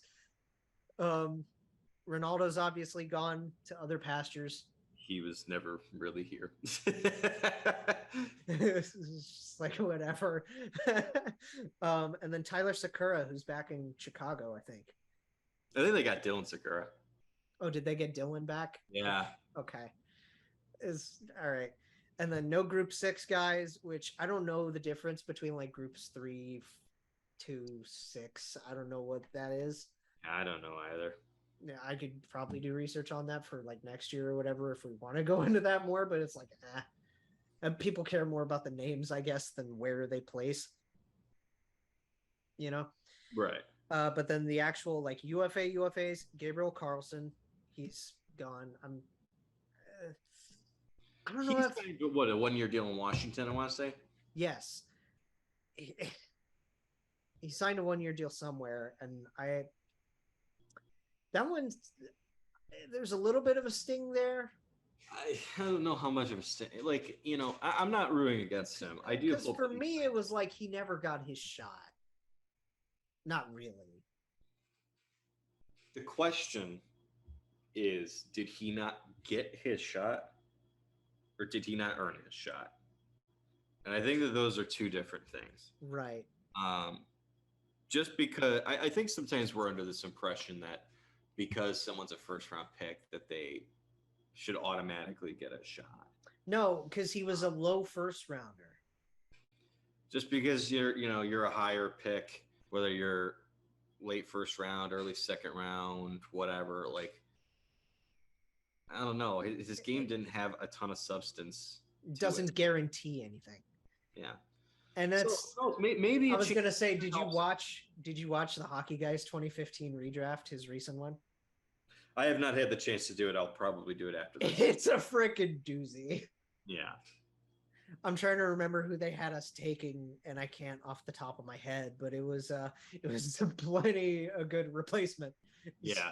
Ronaldo's obviously gone to other pastures. He was never really here. It's just like whatever. And then Tyler Sakura, who's back in Chicago, I think. I think they got Dylan Sakura. Oh, did they get Dylan back? Yeah. Okay. Is all right. And then no group 6 guys, which I don't know the difference between like groups 3, 2, 6. I don't know what that is. I don't know either. Yeah, I could probably do research on that for like next year or whatever if we want to go into that more, but it's like, and people care more about the names, I guess, than where they place. You know? Right. But then the actual like UFAs, Gabriel Carlson, he's gone. I don't know. He's signed, what, a 1-year deal in Washington, I want to say? Yes. He signed a 1-year deal somewhere, and that one, there's a little bit of a sting there. I don't know how much of a sting. Like, you know, I'm not rooting against him. I do. Because for me, it was like he never got his shot. Not really. The question is, did he not get his shot, or did he not earn his shot? And I think that those are two different things. Right. Just because I think sometimes we're under this impression that because someone's a first-round pick that they should automatically get a shot. No, because he was a low first rounder. Just because you're a higher pick, whether you're late first round, early second round, whatever, like, I don't know. His game didn't have a ton of substance. Doesn't guarantee anything. Yeah. And that's maybe I was gonna say, did you watch the Hockey Guys 2015 redraft, his recent one? I have not had the chance to do it. I'll probably do it after this. It's a freaking doozy. Yeah. I'm trying to remember who they had us taking, and I can't off the top of my head, but it was plenty a good replacement. Yeah.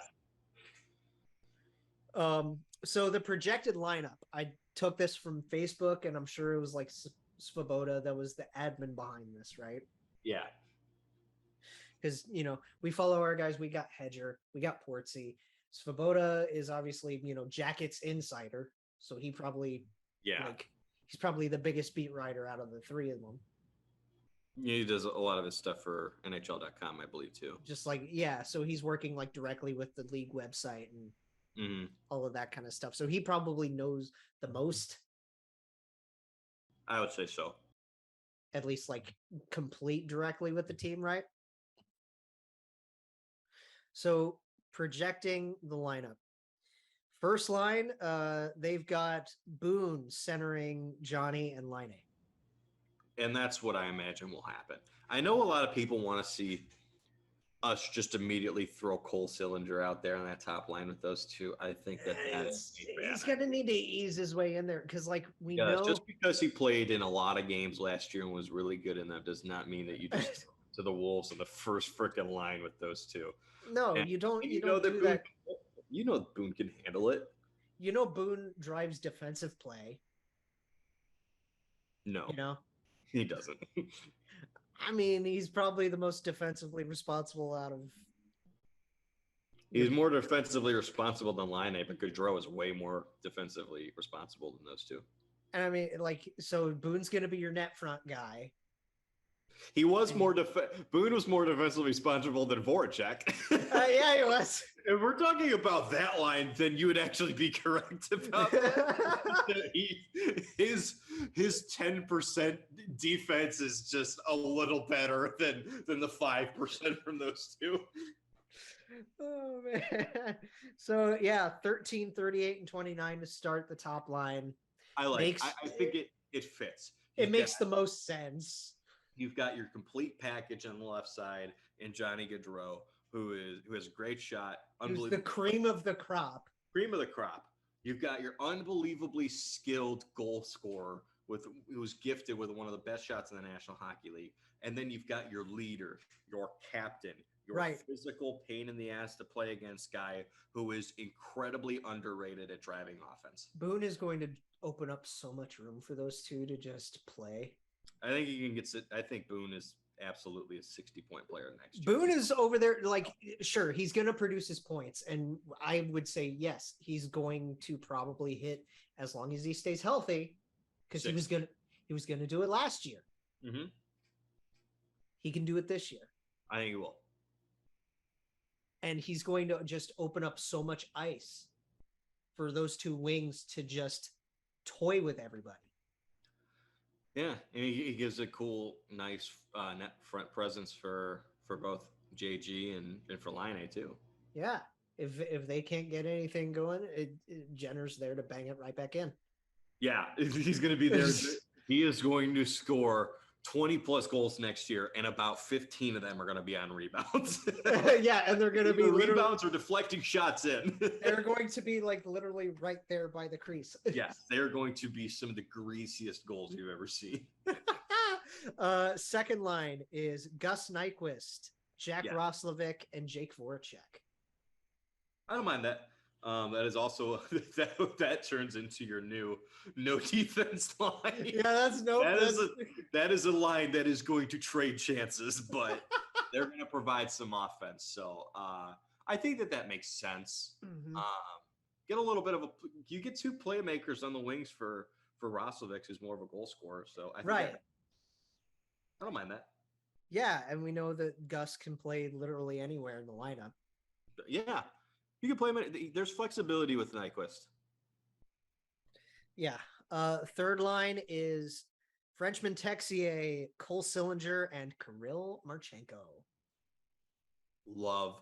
So the projected lineup, I took this from Facebook, and I'm sure it was like Svoboda that was the admin behind this, right? Yeah. Because, we follow our guys. We got Hedger, we got Portsy. Svoboda is obviously, Jackets insider. So he probably, he's probably the biggest beat writer out of the three of them. Yeah, he does a lot of his stuff for NHL.com, I believe, too. Just like, so he's working like directly with the league website and all of that kind of stuff. So he probably knows the most. I would say so. At least like complete directly with the team, right? So projecting the lineup. First line, they've got Boone centering Johnny and Laine. And that's what I imagine will happen. I know a lot of people want to see us just immediately throw Cole Sillinger out there on that top line with those two. I think he's going to need to ease his way in there because, like, we know just because he played in a lot of games last year and was really good in them does not mean that you just to the Wolves on the first freaking line with those two. No, and you don't. You know don't do that. You know Boone can handle it. Boone drives defensive play. No, he doesn't. I mean, he's probably the most defensively responsible out of. He's more defensively responsible than Laine, but Gaudreau is way more defensively responsible than those two. And I mean, so Boone's going to be your net front guy. He was Boone was more defensively responsible than Voracek. Yeah, he was. If we're talking about that line, then you would actually be correct about that. His 10% defense is just a little better than the 5% from those two. Oh man. So 13, 38, and 29 to start the top line. I think it fits. It makes the most sense. You've got your complete package on the left side in Johnny Gaudreau, who has a great shot, Who's the cream of the crop. Cream of the crop. You've got your unbelievably skilled goal scorer who was gifted with one of the best shots in the National Hockey League. And then you've got your leader, your captain, your physical pain in the ass to play against guy who is incredibly underrated at driving offense. Boone is going to open up so much room for those two to just play. I think he can get. I think Boone is absolutely a 60-point player next year. Boone is over there, like, sure, he's going to produce his points, and I would say yes, he's going to probably hit as long as he stays healthy, because he was going to do it last year. Mm-hmm. He can do it this year. I think he will. And he's going to just open up so much ice for those two wings to just toy with everybody. Yeah, and he gives a cool, nice net front presence for both JG and for Laine too. Yeah, if they can't get anything going, Jenner's there to bang it right back in. Yeah, he's going to be there. He is going to score 20 plus goals next year, and about 15 of them are going to be on rebounds. Yeah, and they're going to be rebounds or deflecting shots in. They're going to be like literally right there by the crease. Yes, they're going to be some of the greasiest goals you've ever seen. Second line is Gus Nyquist, Jack Roslovic, and Jake Voracek. I don't mind that. That is also that turns into your new no defense line. Yeah, that is a line that is going to trade chances, but they're going to provide some offense. So I think that makes sense. Mm-hmm. Get a little bit of you get two playmakers on the wings for Roslovic, who's more of a goal scorer. So I think I don't mind that. Yeah, and we know that Gus can play literally anywhere in the lineup. Yeah. You can play him. There's flexibility with Nyquist. Yeah. Third line is Frenchman Texier, Cole Sillinger, and Kirill Marchenko. Love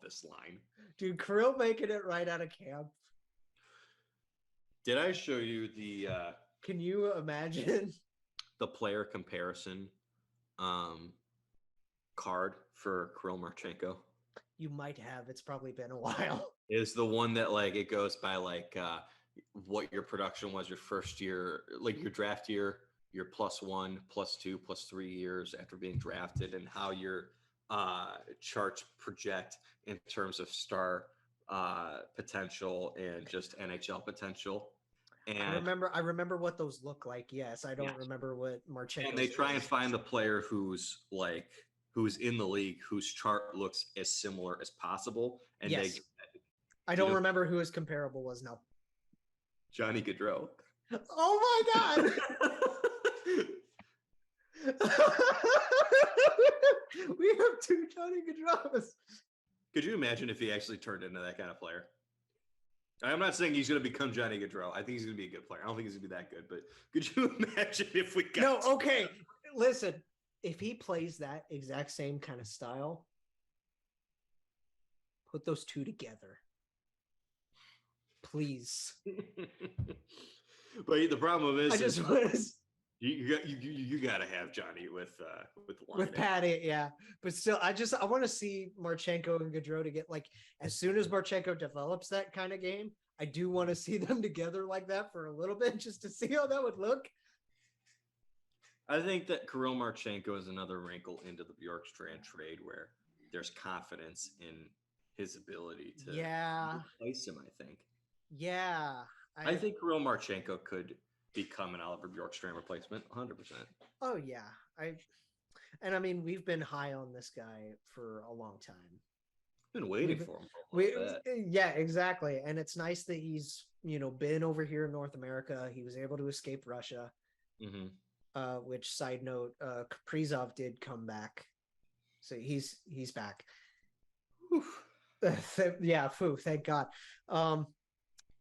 this line. Dude, Kirill making it right out of camp. Did I show you the can you imagine the player comparison card for Kirill Marchenko? You might have. It's probably been a while. Is the one that like it goes by like what your production was your first year, like your draft year, your +1, +2, +3 years after being drafted, and how your charts project in terms of star potential and just NHL potential. And I remember what those look like. Yes, I don't remember what Marchenko. And they try and find the player who's in the league whose chart looks as similar as possible. And I don't remember who his comparable was now. Johnny Gaudreau. Oh my God. We have two Johnny Gaudreaus. Could you imagine if he actually turned into that kind of player? I'm not saying he's going to become Johnny Gaudreau. I think he's going to be a good player. I don't think he's going to be that good, but could you imagine if we got... No, okay. Listen, if he plays that exact same kind of style, put those two together. Please. But the problem is... I just want to... You got to have Johnny with Patty, yeah. But still, I want to see Marchenko and Gaudreau to get, like, as soon as Marchenko develops that kind of game, I do want to see them together like that for a little bit just to see how that would look. I think that Kirill Marchenko is another wrinkle into the Bjorkstrand trade where there's confidence in his ability to replace him, I think. Yeah. I think Kirill Marchenko could become an Oliver Bjorkstrand replacement, 100%. Oh yeah, I mean we've been high on this guy for a long time. Been waiting for him. Yeah, exactly, and it's nice that he's been over here in North America. He was able to escape Russia. Mm-hmm. Which, side note, Kaprizov did come back, so he's back. Yeah, thank God.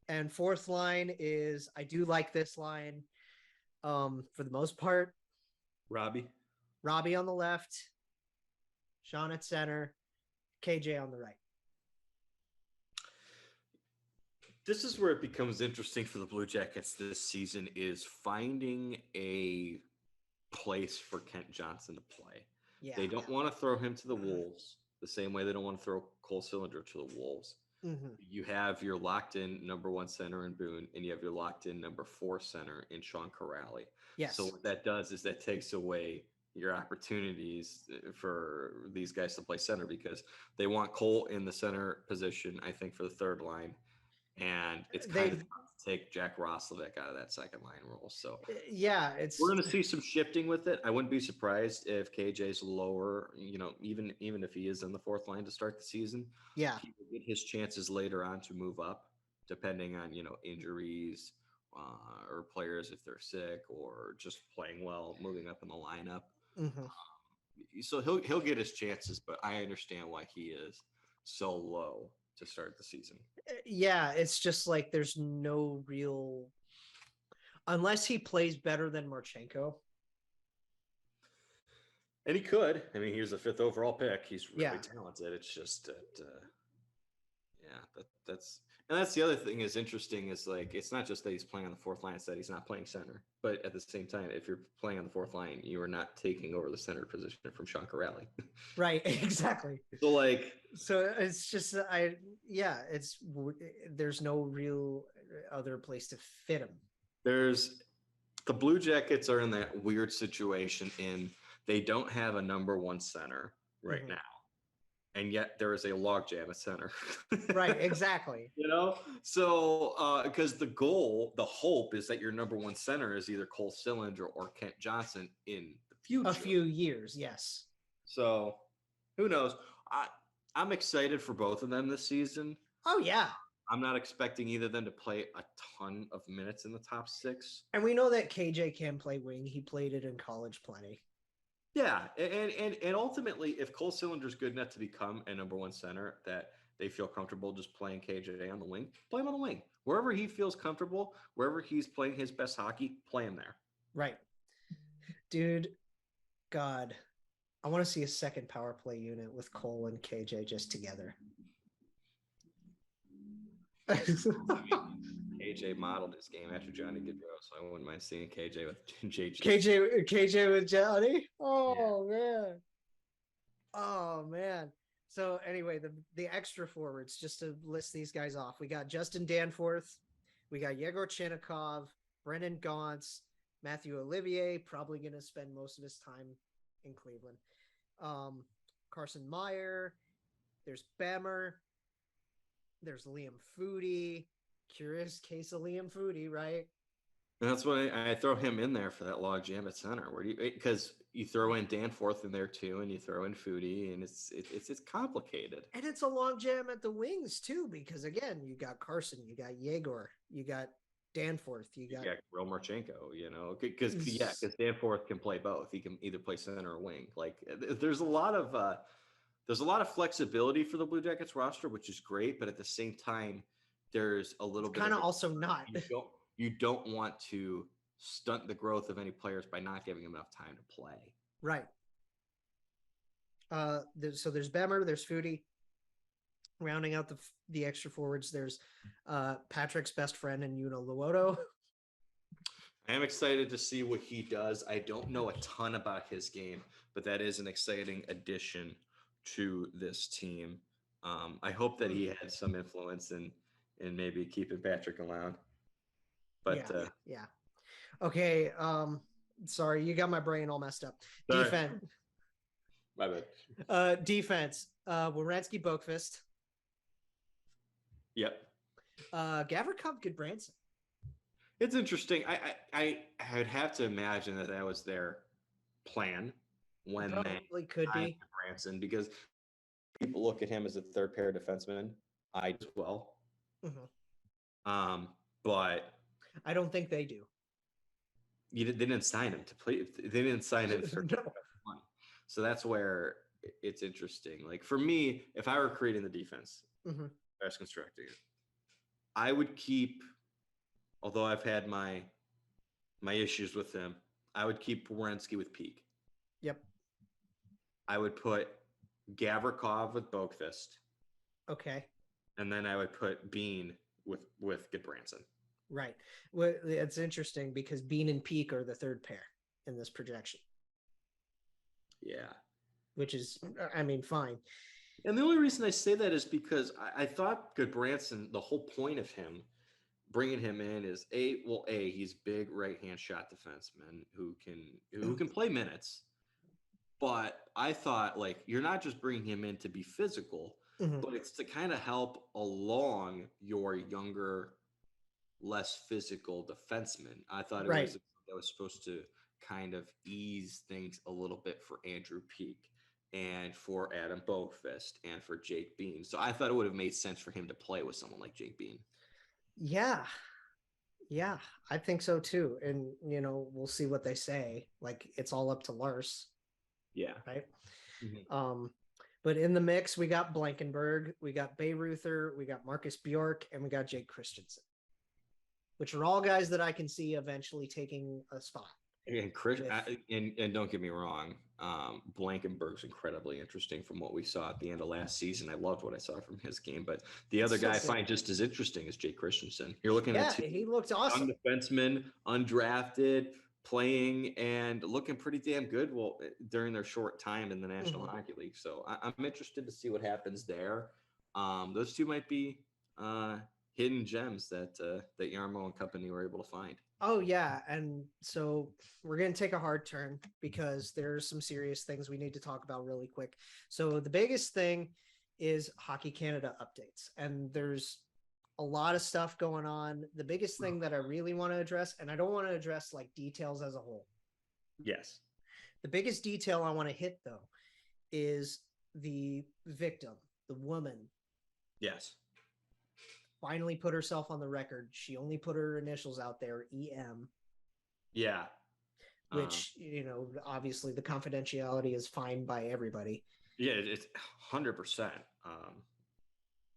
And fourth line is, I do like this line for the most part. Robbie on the left, Sean at center, KJ on the right. This is where it becomes interesting for the Blue Jackets this season, is finding a place for Kent Johnson to play. Yeah. They don't want to throw him to the Wolves the same way they don't want to throw Cole Sillinger to the Wolves. You have your locked-in number 1 center in Boone, and you have your locked-in number 4 center in Sean Corrali. Yes. So what that does is that takes away your opportunities for these guys to play center, because they want Cole in the center position, I think, for the third line. And it's kind of tough to take Jack Roslovic out of that second line role. So yeah, we're going to see some shifting with it. I wouldn't be surprised if KJ's lower, even if he is in the fourth line to start the season. Yeah, he will get his chances later on to move up, depending on injuries or players if they're sick or just playing well, moving up in the lineup. So he'll get his chances, but I understand why he is so low to start the season. Yeah, it's just like there's no real, unless he plays better than Marchenko. And he could. I mean, he was a 5th overall pick. He's really talented. It's just that, that's the other thing is interesting is like, it's not just that he's playing on the fourth line, it's that he's not playing center. But at the same time, if you're playing on the fourth line, you are not taking over the center position from Sean Corali. Right, exactly. So it's just, there's no real other place to fit him. The Blue Jackets are in that weird situation they don't have a number 1 center right now. And yet there is a logjam at center. Right, exactly. So because the hope is that your number 1 center is either Cole Sillinger or Kent Johnson in the future. A few years, yes. So who knows? I'm excited for both of them this season. Oh, yeah. I'm not expecting either of them to play a ton of minutes in the top 6. And we know that KJ can play wing. He played it in college plenty. Yeah, and ultimately, if Cole Sillinger's good enough to become a number 1 center that they feel comfortable just playing KJ on the wing, play him on the wing. Wherever he feels comfortable, wherever he's playing his best hockey, play him there. Right. Dude, God, I want to see a second power play unit with Cole and KJ just together. KJ modeled his game after Johnny Gaudreau, so I wouldn't mind seeing KJ with JJ. KJ with Johnny? Oh, yeah. Man. Oh, man. So anyway, the extra forwards, just to list these guys off. We got Justin Danforth. We got Yegor Chinnikov, Brennan Gaunce, Matthew Olivier, probably going to spend most of his time in Cleveland. Carson Meyer. There's Bammer. There's Liam Foudy. Curious case of Liam Foudy, right? And that's why I throw him in there for that log jam at center. Because you throw in Danforth in there too, and you throw in Foudy, and it's complicated. And it's a log jam at the wings too, because again, you got Carson, you got Yegor, you got Danforth, you got Real Marchenko, because Danforth can play both. He can either play center or wing. Like there's a lot of flexibility for the Blue Jackets roster, which is great, but at the same time, there's a little bit kind of also not. You don't want to stunt the growth of any players by not giving them enough time to play. Right. So there's Bemmer, there's Foudy. Rounding out the extra forwards, there's Patrick's best friend in Yuno Luoto. I am excited to see what he does. I don't know a ton about his game, but that is an exciting addition to this team. I hope that he had some influence in maybe keeping Patrick around. But yeah. Okay. Sorry, you got my brain all messed up. Sorry. Defense. My bad. Defense. Werenski Boqvist. Yep. Gavrikov Goodbranson. It's interesting. I would have to imagine that was their plan when Probably could be Branson, because people look at him as a third pair defenseman. I as well. Mm-hmm. But I don't think they do. They didn't sign him to play. They didn't sign him for no. money. So that's where it's interesting. Like for me, if I were creating the defense, mm-hmm. I was constructing it, I would keep. Although I've had my issues with him, I would keep Werenski with Peak. Yep. I would put Gavrikov with Boqvist. Okay. And then I would put Bean with Goodbranson. Right. Well, it's interesting because Bean and Peak are the third pair. in this projection. Yeah. Which is, I mean, fine. And the only reason I say that is because I thought Goodbranson, the whole point of him bringing him in is he's big right-hand shot defenseman who can play minutes. But I thought, like, you're not just bringing him in to be physical, but it's to kind of help along your younger, less physical defenseman. I thought it was supposed to kind of ease things a little bit for Andrew Peak and for Adam Boqvist and for Jake Bean. So I thought it would have made sense for him to play with someone like Jake Bean. Yeah, I think so too. And, you know, we'll see what they say. Like, it's all up to Lars. Yeah. Right. But in the mix, we got Blankenberg, we got Bayreuther, we got Marcus Bjork, and we got Jake Christensen, which are all guys that I can see eventually taking a spot. And and don't get me wrong, Blankenberg's incredibly interesting from what we saw at the end of last season. I loved what I saw from his game, but the other guy I find just as interesting as Jake Christensen. You're looking at he looked awesome. Young defenseman, undrafted, playing and looking pretty damn good during their short time in the National Hockey League. So I'm interested to see what happens there. Those two might be hidden gems that Yarmo and company were able to find. Oh, yeah. And so we're going to take a hard turn because there's some serious things we need to talk about really quick. So the biggest thing is Hockey Canada updates. And there's a lot of stuff going on. The biggest thing that I really want to address, and I don't want to address like details as a whole. Yes. The biggest detail I want to hit, though, is the victim, the woman. Yes. Finally put herself on the record. She only put her initials out there, EM. Yeah. Which, you know, obviously the confidentiality is fine by everybody. Yeah, it's 100%.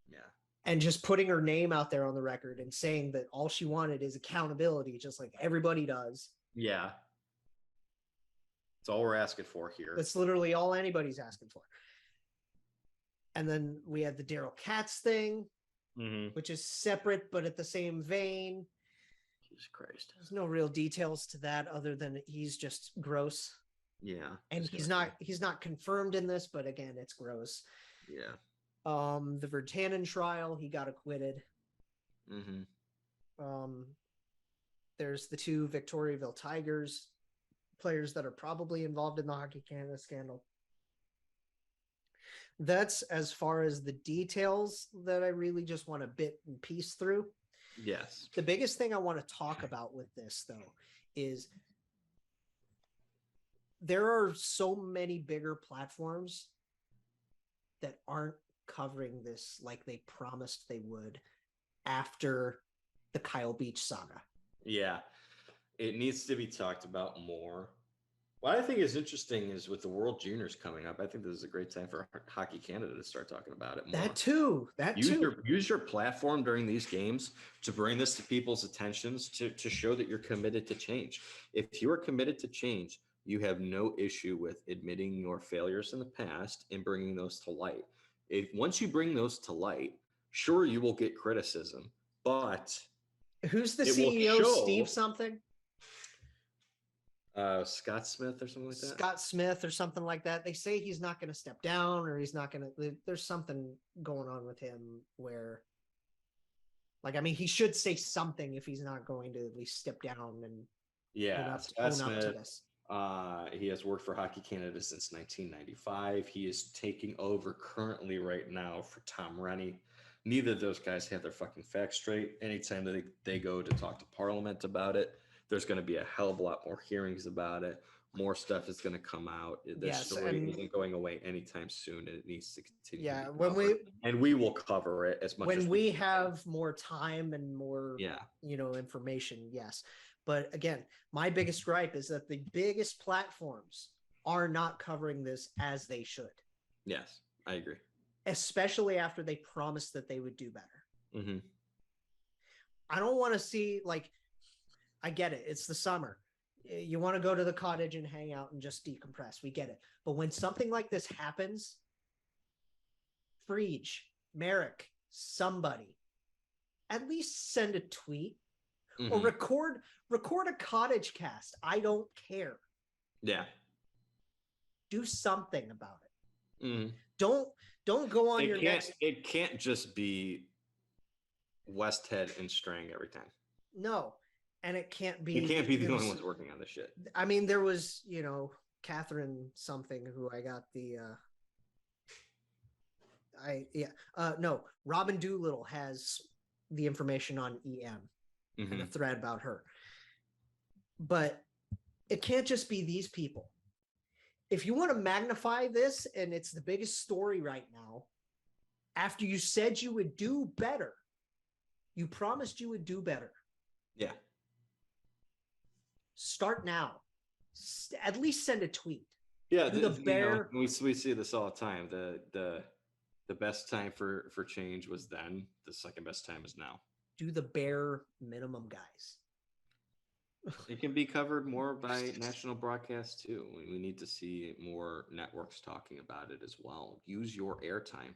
Yeah. And just putting her name out there on the record and saying that all she wanted is accountability, just like everybody does. Yeah. That's all we're asking for here. That's literally all anybody's asking for. And then we had the Daryl Katz thing. Which is separate, but at the same vein. Jesus Christ. There's no real details to that other than he's just gross. Yeah. And he's not confirmed in this, but again, it's gross. Yeah. The Virtanen trial, he got acquitted. There's the two Victoriaville Tigers players that are probably involved in the Hockey Canada scandal. That's as far as the details that I really just want to bit and piece through. Yes. The biggest thing I want to talk about with this, though, is there are so many bigger platforms that aren't covering this like they promised they would after the Kyle Beach saga. Yeah. It needs to be talked about more. What I think is interesting is with the World Juniors coming up, I think this is a great time for Hockey Canada to start talking about it more. That too. Use your platform during these games to bring this to people's attentions to show that you're committed to change. If you are committed to change, you have no issue with admitting your failures in the past and bringing those to light. Once you bring those to light, sure, you will get criticism, but who's the CEO? Steve something? Scott Smith or something like that. Scott Smith or something like that. They say he's not going to step down, or he's not going to. There's something going on with him where, like, I mean, he should say something if he's not going to at least step down and Scott Smith. He has worked for Hockey Canada since 1995. He is taking over currently right now for Tom Rennie. Neither of those guys have their fucking facts straight. Anytime that they go to talk to Parliament about it, there's going to be a hell of a lot more hearings about it. More stuff is going to come out. This story isn't going away anytime soon, and it needs to continue. Yeah, we will cover it as much when as we have more time and more, you know, information. Yes, but again, my biggest gripe is that the biggest platforms are not covering this as they should. Yes, I agree. Especially after they promised that they would do better. I don't want to see, like, I get it. It's the summer. You want to go to the cottage and hang out and just decompress. We get it. But when something like this happens, Frege, Merrick, somebody, at least send a tweet or record a cottage cast. I don't care. Yeah. Do something about it. Mm. Don't go on your next. It can't just be Westhead and Strang every time. No, and it can't be. It can't be the only ones working on this shit. I mean, there was, Catherine something who I got the. No, Robin Doolittle has the information on EM and a thread about her. But it can't just be these people. If you want to magnify this, and it's the biggest story right now, after you said you would do better, you promised you would do better. Yeah. Start now. At least send a tweet. Yeah, we see this all the time. The best time for change was then. The second best time is now. Do the bare minimum, guys. It can be covered more by national broadcasts too. We need to see more networks talking about it as well. Use your airtime,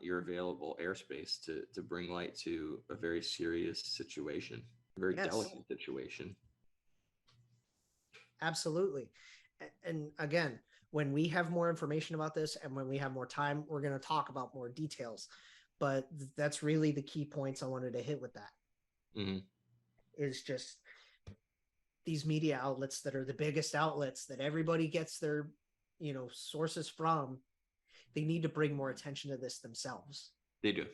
your available airspace to bring light to a very serious situation, a very delicate situation. Absolutely. And again, when we have more information about this and when we have more time, we're going to talk about more details. But that's really the key points I wanted to hit with that. Mm-hmm. Is just these media outlets that are the biggest outlets that everybody gets their, sources from. They need to bring more attention to this themselves. They do.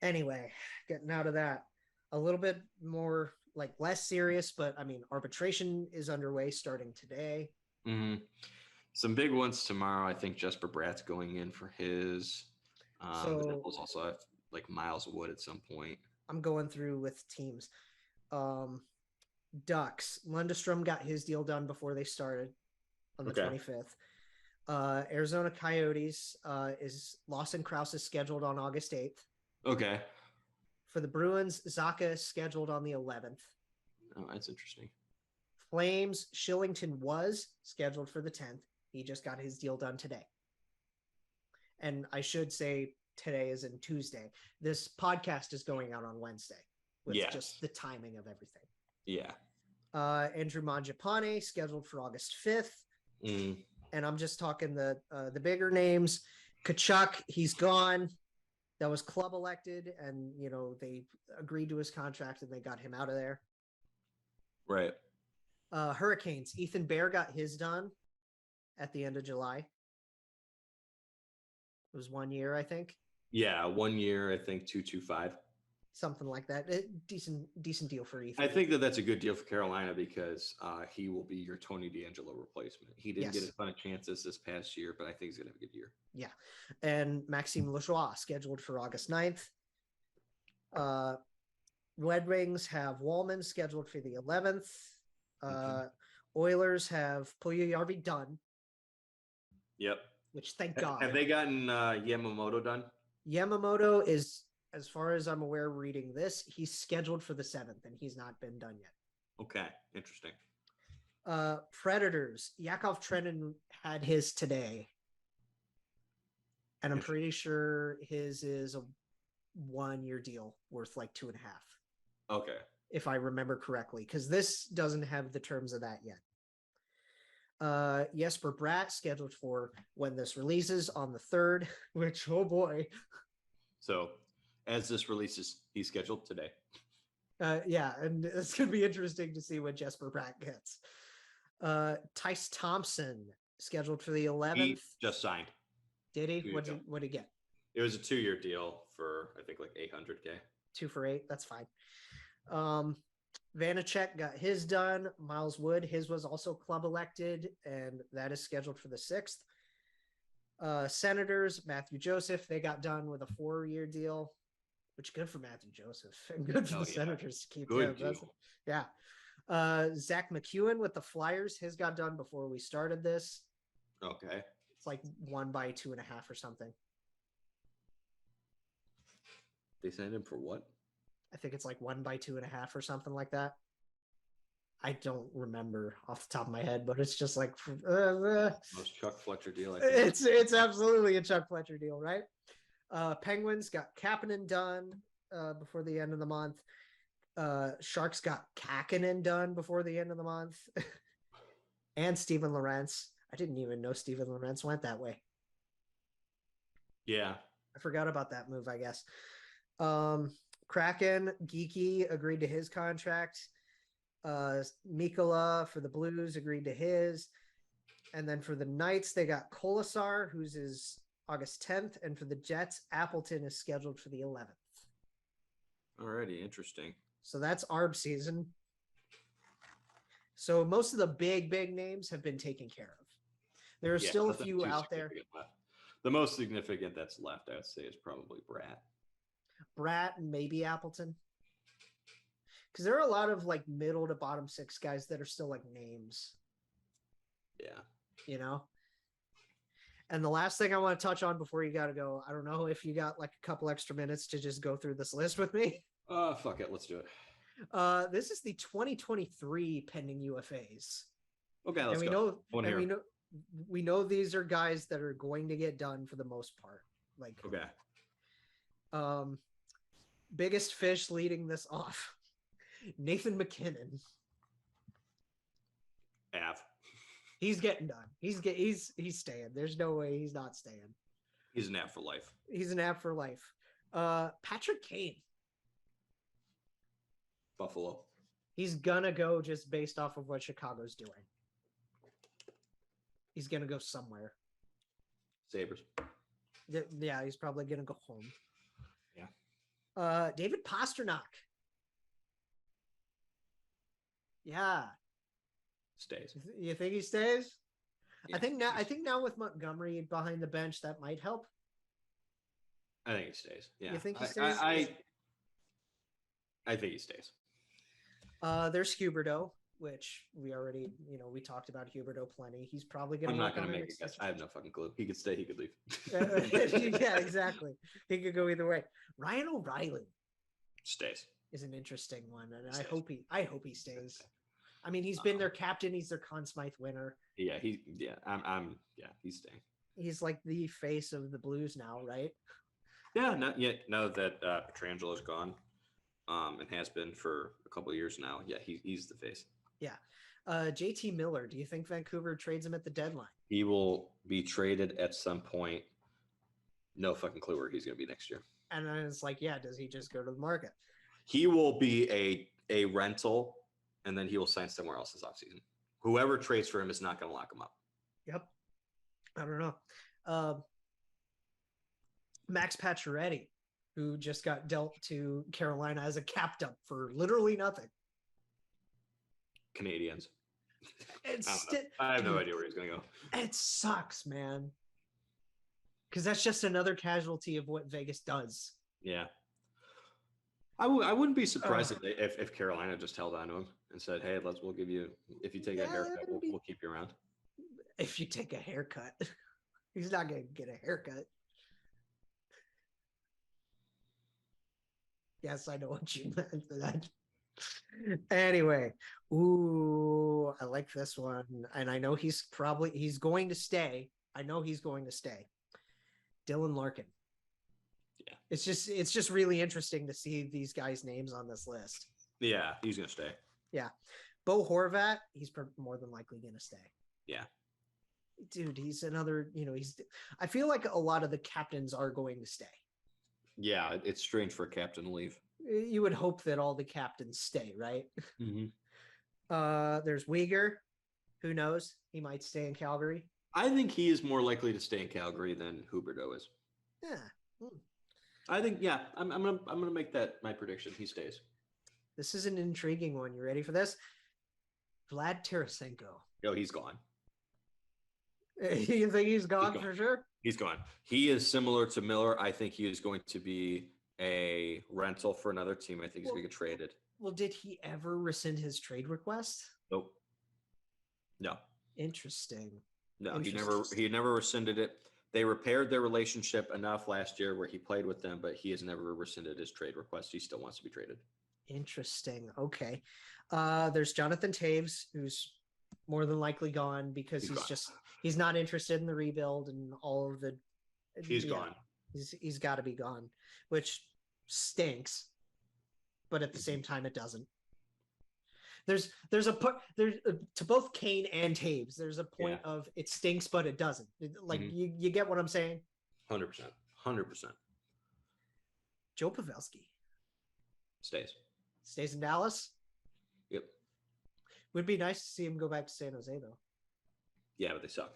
Anyway, getting out of that, a little bit more less serious, but I mean, arbitration is underway starting today. Mm-hmm. Some big ones tomorrow. I think Jesper Bratt's going in for his. The Devils also have Miles Wood at some point. I'm going through with teams. Ducks. Lundestrom got his deal done before they started on the 25th. Arizona Coyotes is Lawson Krause is scheduled on August 8th. Okay. For the Bruins, Zacha is scheduled on the 11th. Oh, that's interesting. Flames, Shillington was scheduled for the 10th. He just got his deal done today. And I should say today is in Tuesday. This podcast is going out on Wednesday with just the timing of everything. Yeah. Andrew Mangiapane scheduled for August 5th. And I'm just talking the bigger names. Tkachuk, he's gone. That was club elected, and they agreed to his contract and they got him out of there. Right. Hurricanes, Ethan Bear got his done at the end of July. It was 1 year, I think. Yeah, 1 year, I think 225. Something like that. Decent deal for Ethan. I think that's a good deal for Carolina because he will be your Tony DeAngelo replacement. He didn't get a ton of chances this past year, but I think he's going to have a good year. Yeah. And Maxime Lajoie scheduled for August 9th. Red Wings have Wallman scheduled for the 11th. Oilers have Puljujarvi done. Yep. Which, thank God. Have they gotten Yamamoto done? Yamamoto is, as far as I'm aware, reading this, he's scheduled for the 7th, and he's not been done yet. Okay, interesting. Predators, Yakov Trenin had his today. And I'm pretty sure his is a 1 year deal worth $2.5. Okay. If I remember correctly, because this doesn't have the terms of that yet. Jesper Bratt scheduled for when this releases on the 3rd, which, oh boy. So as this releases, he's scheduled today. Yeah, and it's going to be interesting to see what Jesper Bratt gets. Tice Thompson scheduled for the 11th. He just signed. Did he? What did he get? It was a 2-year deal for, I think, $800K. 2 for $8. That's fine. Vanacek got his done. Miles Wood, his was also club elected, and that is scheduled for the 6th. Senators, Matthew Joseph, they got done with a 4-year deal, which good for Matthew Joseph and good for the Senators to keep good him. Yeah. Zach McEwen with the Flyers, his got done before we started this. Okay. It's 1 by 2.5 or something. They signed him for what? I think it's 1 by 2.5 or something like that. I don't remember off the top of my head, but it's just Most Chuck Fletcher deal. I think. It's absolutely a Chuck Fletcher deal, right? Penguins got Kapanen done before the end of the month. Sharks got Kakinen done before the end of the month. And Steven Lorentz. I didn't even know Steven Lorentz went that way. Yeah. I forgot about that move, I guess. Kraken, Geeky agreed to his contract. Mikkola for the Blues agreed to his. And then for the Knights, they got Kolasar, who's is August 10th. And for the Jets, Appleton is scheduled for the 11th. Alrighty, interesting. So that's ARB season. So most of the big names have been taken care of. There are still a few out there. Left. The most significant that's left, I would say, is probably Bratt and maybe Appleton. Because there are a lot of like middle to bottom six guys that are still like names. Yeah. You know? And the last thing I want to touch on before you got to go, I don't know if you got like a couple extra minutes to just go through this list with me. Fuck it. Let's do it. This is the 2023 pending UFAs. Okay, let's go. We know these are guys that are going to get done for the most part. Like, okay. Biggest fish leading this off. Nathan McKinnon. He's getting done. He's staying. There's no way he's not staying. He's an app for life. He's an app for life. Patrick Kane. Buffalo. He's gonna go just based off of what Chicago's doing. He's gonna go somewhere. Sabres. Yeah, he's probably gonna go home. Yeah. David Pasternak. Yeah. Stays. You think he stays? Yeah. I think now with Montgomery behind the bench, that might help. I think he stays. Yeah. You think he stays? I think he stays. There's Huberdeau, which we already, we talked about Huberdeau plenty. He's probably going to. I'm not going to make a guess. I have no fucking clue. He could stay. He could leave. Yeah, exactly. He could go either way. Ryan O'Reilly stays. Is an interesting one, and Stays. I hope he stays. I mean, he's been their captain. He's their Conn Smythe winner. Yeah, he's staying. He's like the face of the Blues now, right? Yeah, not yet. Now that Pietrangelo is gone, and has been for a couple of years now. Yeah, he's the face. Yeah. JT Miller, do you think Vancouver trades him at the deadline? He will be traded at some point. No fucking clue where he's going to be next year. And then it's like, yeah, does he just go to the market? He will be a rental, and then he will sign somewhere else this offseason. Whoever trades for him is not going to lock him up. Yep. I don't know. Max Pacioretty, who just got dealt to Carolina as a capped up for literally nothing. Canadians. I have no idea where he's going to go. It sucks, man. Because that's just another casualty of what Vegas does. Yeah. I wouldn't be surprised if Carolina just held on to him and said, "Hey, we'll give you, if you take a haircut, we'll keep you around." If you take a haircut, he's not going to get a haircut. Yes, I know what you meant for that. Anyway, I like this one, and I know he's going to stay. I know he's going to stay. Dylan Larkin. Yeah, it's just really interesting to see these guys' names on this list. Yeah, he's gonna stay. Yeah, Bo Horvat, he's more than likely gonna stay. Yeah, dude, he's another. I feel like a lot of the captains are going to stay. Yeah, it's strange for a captain to leave. You would hope that all the captains stay, right? Mm-hmm. There's Uyghur. Who knows? He might stay in Calgary. I think he is more likely to stay in Calgary than Huberdeau is. Yeah. I think, yeah, I'm gonna make that my prediction. He stays. This is an intriguing one. You ready for this? Vlad Tarasenko. Yo, he's gone. You think he's gone for sure? He's gone. He is similar to Miller. I think he is going to be a rental for another team. I think he's going to get traded. Well, did he ever rescind his trade request? Nope. No. Interesting. No, he never rescinded it. They repaired their relationship enough last year where he played with them, but he has never rescinded his trade request. He still wants to be traded. Interesting. Okay. There's Jonathan Taves, who's more than likely gone because he's not interested in the rebuild and all of the. He's gone. He's got to be gone, which stinks. but at the same time, it doesn't. There's a put there's to both Kane and Taves. There's a point of it stinks, but it doesn't. Like you get what I'm saying? 100%. Joe Pavelski stays in Dallas. Yep. Would be nice to see him go back to San Jose though. Yeah, but they suck.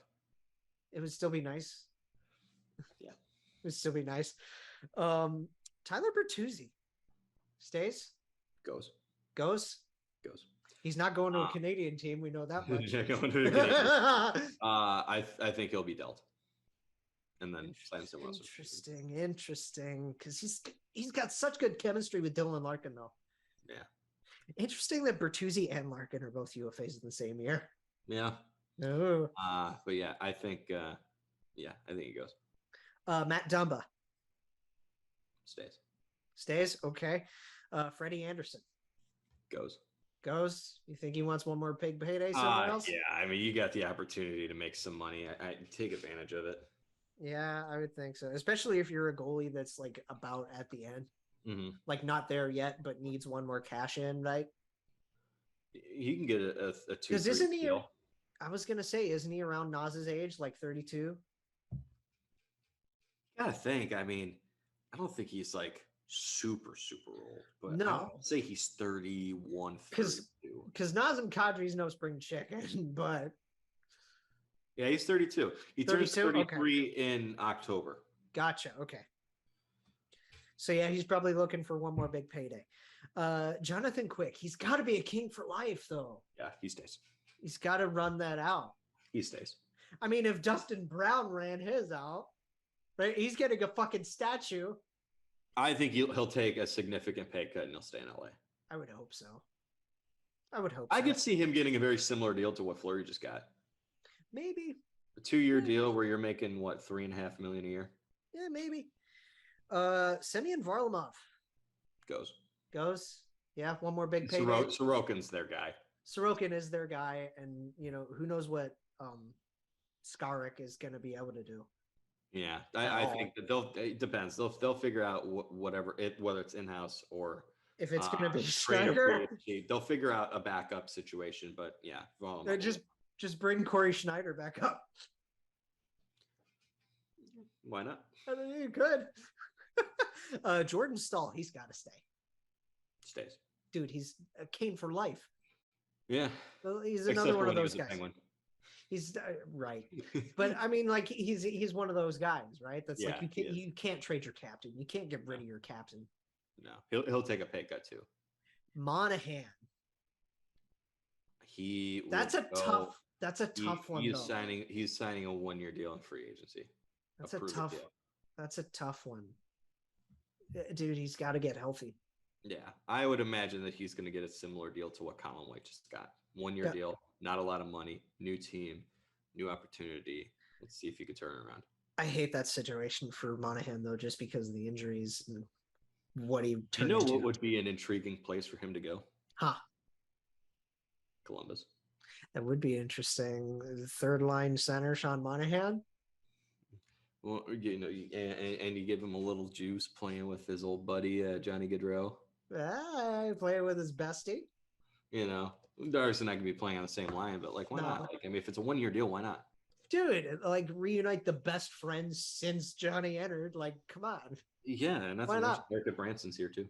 It would still be nice. Yeah. It would still be nice. Tyler Bertuzzi stays. Goes. He's not going to a Canadian team. We know that much. He's not going to a Canadian. I think he'll be dealt, and then sign somewhere else. Interesting. Because he's got such good chemistry with Dylan Larkin, though. Yeah. Interesting that Bertuzzi and Larkin are both UFAs in the same year. Yeah. No. But yeah, I think he goes. Matt Dumba stays. Okay. Freddie Anderson goes. You think he wants one more big payday somewhere else? Yeah, I mean, you got the opportunity to make some money. I take advantage of it. Yeah, I would think so. Especially if you're a goalie that's like about at the end, like not there yet, but needs one more cash in, right? He can get a 2-3 Because isn't he? deal. I was gonna say, isn't he around Naz's age, like 32? Gotta think. I mean, I don't think he's like super old, but no, I'll say he's 31, 32. Because Naz and Kadri's no spring chicken, but yeah, he's 32. He turns 33 in October. Gotcha. Okay. So yeah, he's probably looking for one more big payday. Jonathan Quick, he's got to be a king for life, though. Yeah, he stays. He's got to run that out. He stays. I mean, if Dustin Brown ran his out, right, he's getting a fucking statue. I think he'll take a significant pay cut and he'll stay in LA. I would hope so. I could see him getting a very similar deal to what Fleury just got. Maybe a 2-year deal where you're making what, $3.5 million a year? Yeah, maybe. Semyon Varlamov goes. Yeah, one more big payday. Sorokin's their guy. Sorokin is their guy, and who knows what Skarik is going to be able to do. Yeah, I think that it depends. They'll figure out whether it's in-house or if it's going to be Schneider. They'll figure out a backup situation, but yeah. Just bring Corey Schneider back up. Why not? I mean, you could. Jordan Stahl, he's got to stay. Stays. Dude, he's a Kane for life. Yeah. Well, he's another one of those guys. He's right, but I mean, like he's one of those guys, right? That's like you can't trade your captain. You can't get rid of your captain. No, he'll take a pay cut too. Monahan. That's a tough one. He's signing a 1-year deal in free agency. That's a tough one, dude. He's got to get healthy. Yeah, I would imagine that he's going to get a similar deal to what Colin White just got. 1-year deal, not a lot of money, new team, new opportunity. Let's see if you can turn it around. I hate that situation for Monahan though, just because of the injuries and what he turned into. What would be an intriguing place for him to go? Columbus. That would be interesting. Third line center Sean Monahan. Well, and you give him a little juice playing with his old buddy Johnny Gaudreau. Playing with his bestie. Darius and I could be playing on the same line, but like, why not? Like, I mean, if it's a 1-year deal, why not? Dude, like reunite the best friends since Johnny entered. Like, come on. Yeah, and that's why not? Eric Branson's here too,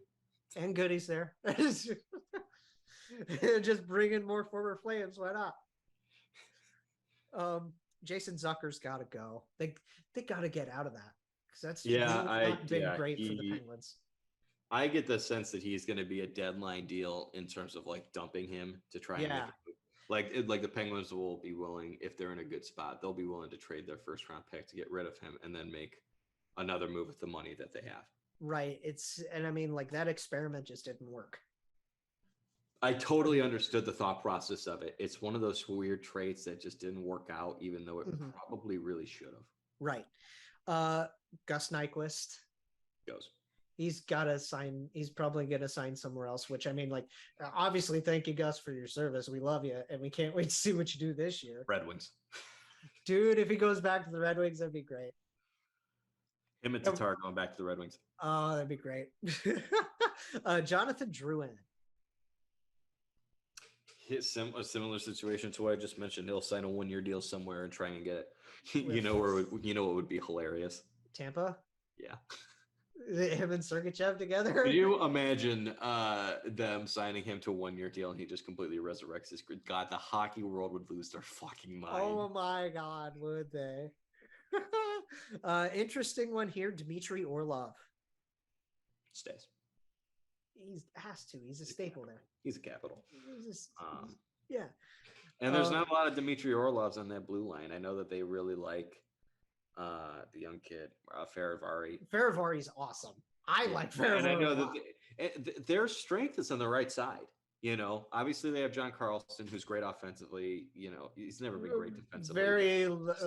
and Goody's there. Just bring in more former Flames. Why not? Jason Zucker's got to go. They got to get out of that because that's not been great for the Penguins. I get the sense that he's going to be a deadline deal in terms of like dumping him to try and make like the Penguins will be willing, if they're in a good spot, they'll be willing to trade their first round pick to get rid of him and then make another move with the money that they have. Right. And I mean, like that experiment just didn't work. I totally understood the thought process of it. It's one of those weird traits that just didn't work out, even though it probably really should have. Right. Gus Nyquist goes. He's got to sign. He's probably going to sign somewhere else, which I mean, like, obviously, thank you, Gus, for your service. We love you. And we can't wait to see what you do this year. Red Wings. Dude, if he goes back to the Red Wings, that'd be great. Him and Tatar going back to the Red Wings. Oh, that'd be great. Jonathan Drouin. A similar situation to what I just mentioned. He'll sign a 1-year deal somewhere and try and get it. You know what would be hilarious? Tampa? Yeah. Him and Sergachev together? Can you imagine them signing him to a 1-year deal and he just completely resurrects his career? God, the hockey world would lose their fucking mind. Oh my God, would they? Interesting one here, Dmitry Orlov. Stays. He's has to. He's a staple there. He's a capital. Yeah. And there's not a lot of Dmitry Orlovs on that blue line. I know that they really like the young kid, Faravari. Faravari's awesome. I like Faravari. And I know that their strength is on the right side. You know, obviously they have John Carlson, who's great offensively. You know, he's never been great defensively.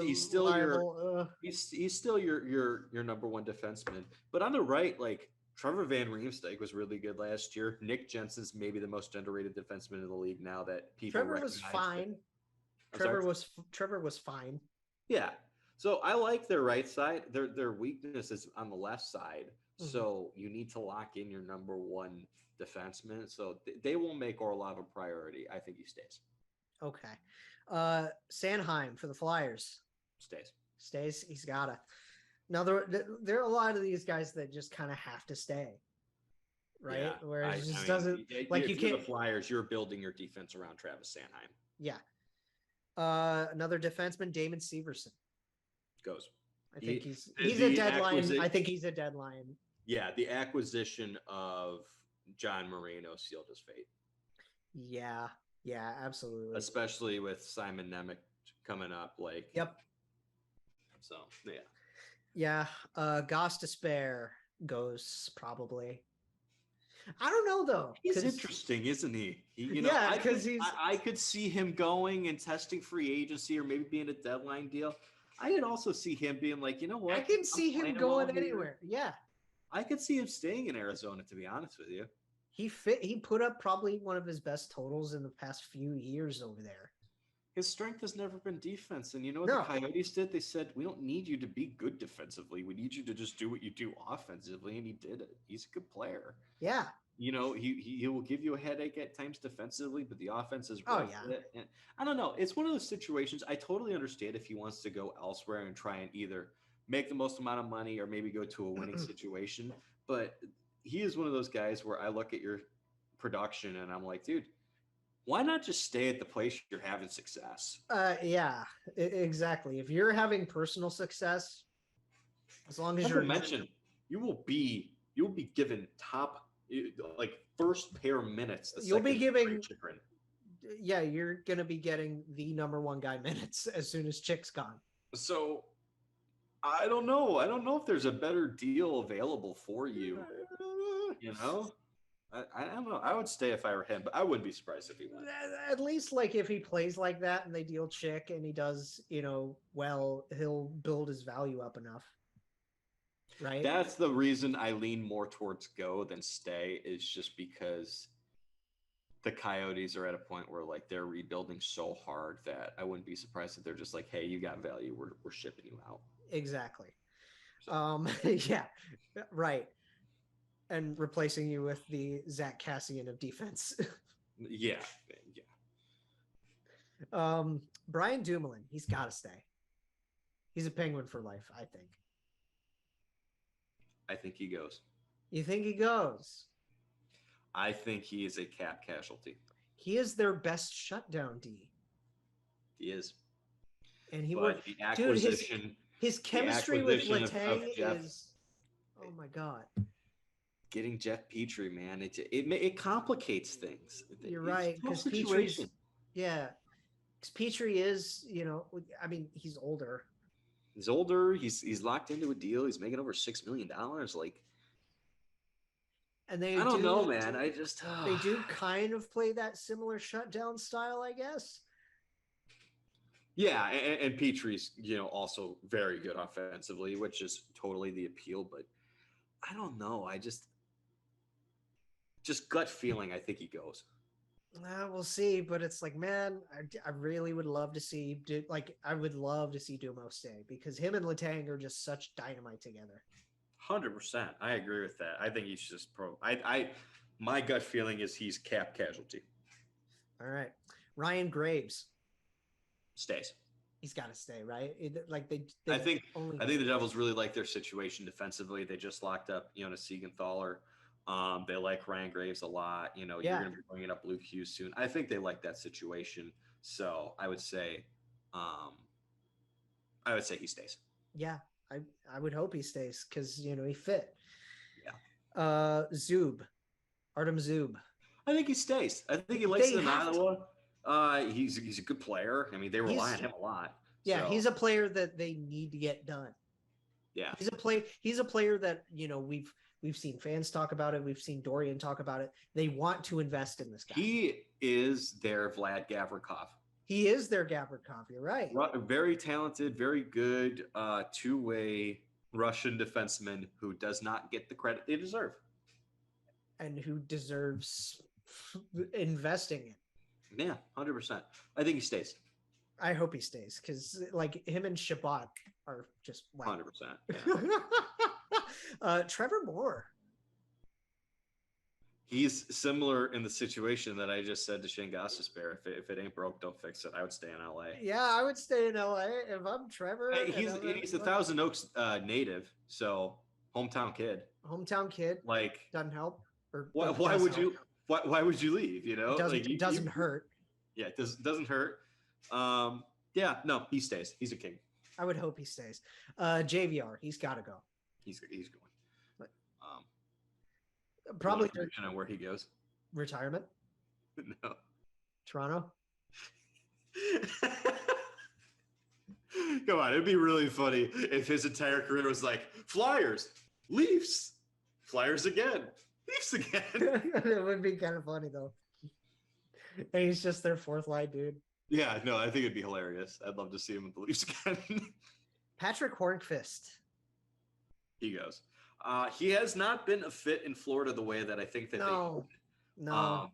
He's still he's still your number one defenseman. But on the right, like Trevor Van Riemsdyk was really good last year. Nick Jensen's maybe the most underrated defenseman in the league now that people. Trevor was fine. Trevor was fine. Yeah. So I like their right side. Their weakness is on the left side. Mm-hmm. So you need to lock in your number one defenseman. So they will make Orlov a priority. I think he stays. Okay. Sanheim for the Flyers. Stays. He's gotta. Now there are a lot of these guys that just kind of have to stay. Right? Yeah, where it just doesn't like you can't. The Flyers, you're building your defense around Travis Sanheim. Yeah. Another defenseman, Damon Severson. Goes. I think he's a deadline. I think he's a deadline. Yeah, the acquisition of John Moreno sealed his fate. Yeah, absolutely. Especially with Simon Nemec coming up, like. Yep. So yeah. Yeah, Goss Despair goes probably. I don't know though. He's interesting, isn't he? I could see him going and testing free agency or maybe being a deadline deal. I could also see him being like, you know what? I can see him going anywhere. Yeah. I could see him staying in Arizona, to be honest with you. He put up probably one of his best totals in the past few years over there. His strength has never been defense. And you know what the Coyotes did? They said, we don't need you to be good defensively. We need you to just do what you do offensively. And he did it. He's a good player. Yeah. You know, he will give you a headache at times defensively, but the offense is And I don't know. It's one of those situations. I totally understand if he wants to go elsewhere and try and either make the most amount of money or maybe go to a winning situation. But he is one of those guys where I look at your production and I'm like, dude, why not just stay at the place you're having success? Yeah, exactly. If you're having personal success, as long as you will be given top, like first pair minutes. You'll be giving. Yeah, you're gonna be getting the number one guy minutes as soon as Chick's gone. So, I don't know. I don't know if there's a better deal available for you. You know. I don't know. I would stay if I were him, but I wouldn't be surprised if he went. At least, like, if he plays like that and they deal Chick and he does, well, he'll build his value up enough. Right? That's the reason I lean more towards go than stay, is just because the Coyotes are at a point where, like, they're rebuilding so hard that I wouldn't be surprised if they're just like, hey, you got value. We're shipping you out. Exactly. Yeah, right. And replacing you with the Zach Cassian of defense. Yeah. Brian Dumoulin, he's got to stay. He's a Penguin for life, I think. I think he goes. You think he goes? I think he is a cap casualty. He is their best shutdown D. He is. And he would. The acquisition. Dude, his chemistry with Letang is. Oh my God. Getting Jeff Petrie, man, it complicates things. You're right, because Petrie, because Petrie is, I mean, he's older. He's older. He's locked into a deal. He's making over $6 million. Like, and I don't know, man. I just they do kind of play that similar shutdown style, I guess. Yeah, and Petrie's, also very good offensively, which is totally the appeal. But I don't know. I just gut feeling, I think he goes. We'll see, but it's like, man, I really would love to see, I would love to see Dumo stay because him and Letang are just such dynamite together. 100%. I agree with that. I think he's just my gut feeling is he's cap casualty. All right. Ryan Graves Stays. He's got to stay, right? I think the Devils really like their situation defensively. They just locked up, Jonas Siegenthaler. They like Ryan Graves a lot. You're going to be bringing up Luke Hughes soon. I think they like that situation. So I would say he stays. Yeah, I would hope he stays because he fit. Yeah. Artem Zub. I think he stays. I think he likes it in Iowa. He's a good player. I mean, they rely on him a lot. Yeah, so. He's a player that they need to get done. Yeah. He's a player that, we've seen fans talk about it. We've seen Dorian talk about it. They want to invest in this guy. He is their Vlad Gavrikov. He is their Gavrikov. You're right. Very talented, very good two-way Russian defenseman who does not get the credit they deserve. And who deserves investing in. Yeah, 100%. I think he stays. I hope he stays because him and Shabbat are just wow. 100%. Yeah. Trevor Moore. He's similar in the situation that I just said to Shane Gostisbehere. If it ain't broke, don't fix it. I would stay in LA. Yeah, I would stay in LA if I'm Trevor. Hey, he's a Thousand Oaks native, so hometown kid. Hometown kid. Doesn't help. Or why would you? Why would you leave? It doesn't hurt. Yeah, it doesn't hurt. Yeah, no, he stays. He's a king. I would hope he stays. JVR, he's got to go. He's going. Probably on where he goes. Retirement. No. Toronto. Come on, it'd be really funny if his entire career was like Flyers, Leafs, Flyers again, Leafs again. It would be kind of funny though. And he's just their fourth line dude. Yeah, no, I think it'd be hilarious. I'd love to see him with the Leafs again. Patrick Hornqvist. He goes. He has not been a fit in Florida the way that I think that they hoped. No.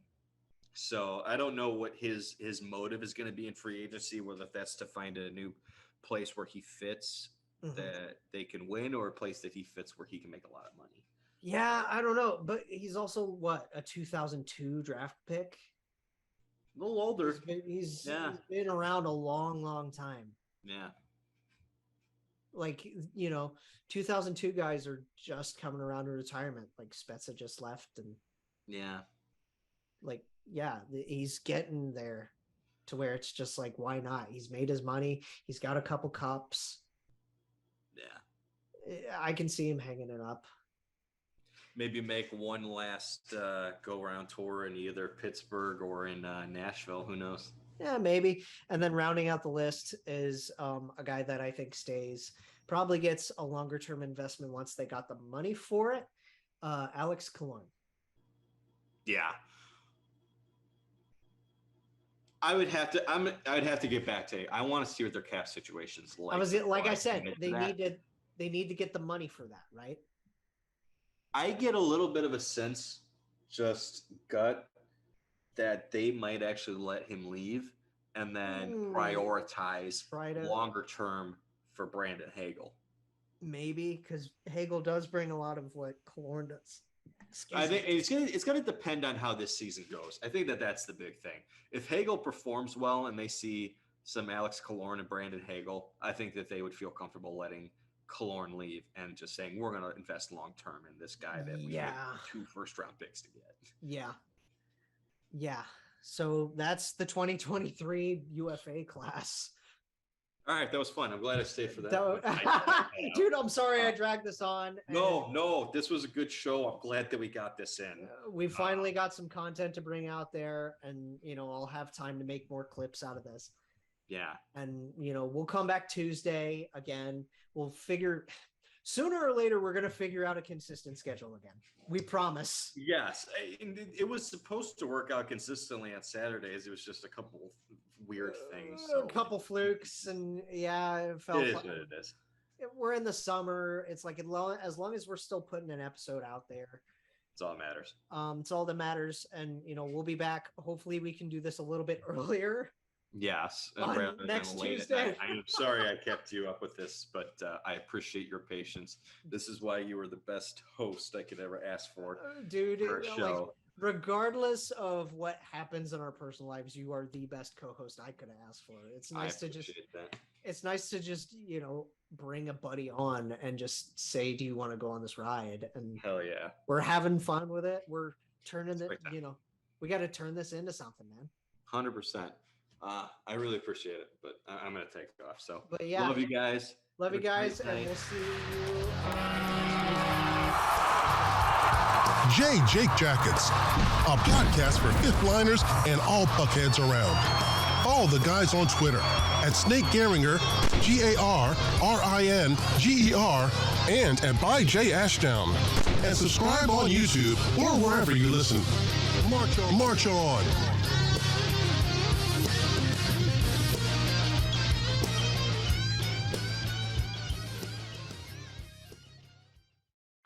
So I don't know what his motive is going to be in free agency, whether that's to find a new place where he fits that they can win, or a place that he fits where he can make a lot of money. Yeah, I don't know, but he's also a 2002 draft pick. A little older. He's been around a long time. Yeah. 2002 guys are just coming around to retirement. Spezza just left, and he's getting there to where it's just why not? He's made his money. He's got a couple cups. Yeah. I can see him hanging it up. Maybe make one last go-around tour in either Pittsburgh or in Nashville. Who knows? Yeah, maybe. And then rounding out the list is a guy that I think stays, probably gets a longer-term investment once they got the money for it. Alex Killorn. Yeah. I'd have to get back to you. I want to see what their cap situation's like. I said, they need to get the money for that, right? I get a little bit of a sense, just gut, that they might actually let him leave and then prioritize longer term for Brandon Hagel. Maybe, because Hagel does bring a lot of what Killorn does. I think it's going to depend on how this season goes. I think that's the big thing. If Hagel performs well and they see some Alex Killorn and Brandon Hagel, I think that they would feel comfortable letting Killorn leave and just saying, we're going to invest long-term in this guy that we had 2 first-round picks to get. Yeah. So that's the 2023 UFA class. All right, that was fun. I'm glad I stayed for that. Dude, I'm sorry I dragged this on. No, this was a good show. I'm glad that we got this in. We finally got some content to bring out there, and I'll have time to make more clips out of this. Yeah. And we'll come back Tuesday again. We'll figure sooner or later we're going to figure out a consistent schedule again. We promise. Yes. It was supposed to work out consistently on Saturdays. It was just a couple weird things. A couple flukes, and it felt. It is what it is. We're in the summer. It's as long as we're still putting an episode out there, It's all that matters. It's all that matters. And, we'll be back. Hopefully we can do this a little bit earlier. Yes. On next Tuesday. I'm sorry I kept you up with this, but I appreciate your patience. This is why you were the best host I could ever ask for. Dude, for a show. Regardless of what happens in our personal lives, you are the best co-host I could ask for. It's nice to just that. It's nice to just, bring a buddy on and just say, do you want to go on this ride? And hell yeah. We're having fun with it. We're turning it, we got to turn this into something, man. 100%. I really appreciate it, but I'm going to take off. So but yeah, love you guys. Love you guys. And we'll see you. Jake Jackets, a podcast for fifth liners and all puckheads around. Follow the guys on Twitter at Snake Gehringer, GARRINGER, and at BirthJay Ashdown. And subscribe on YouTube or wherever you listen. March on.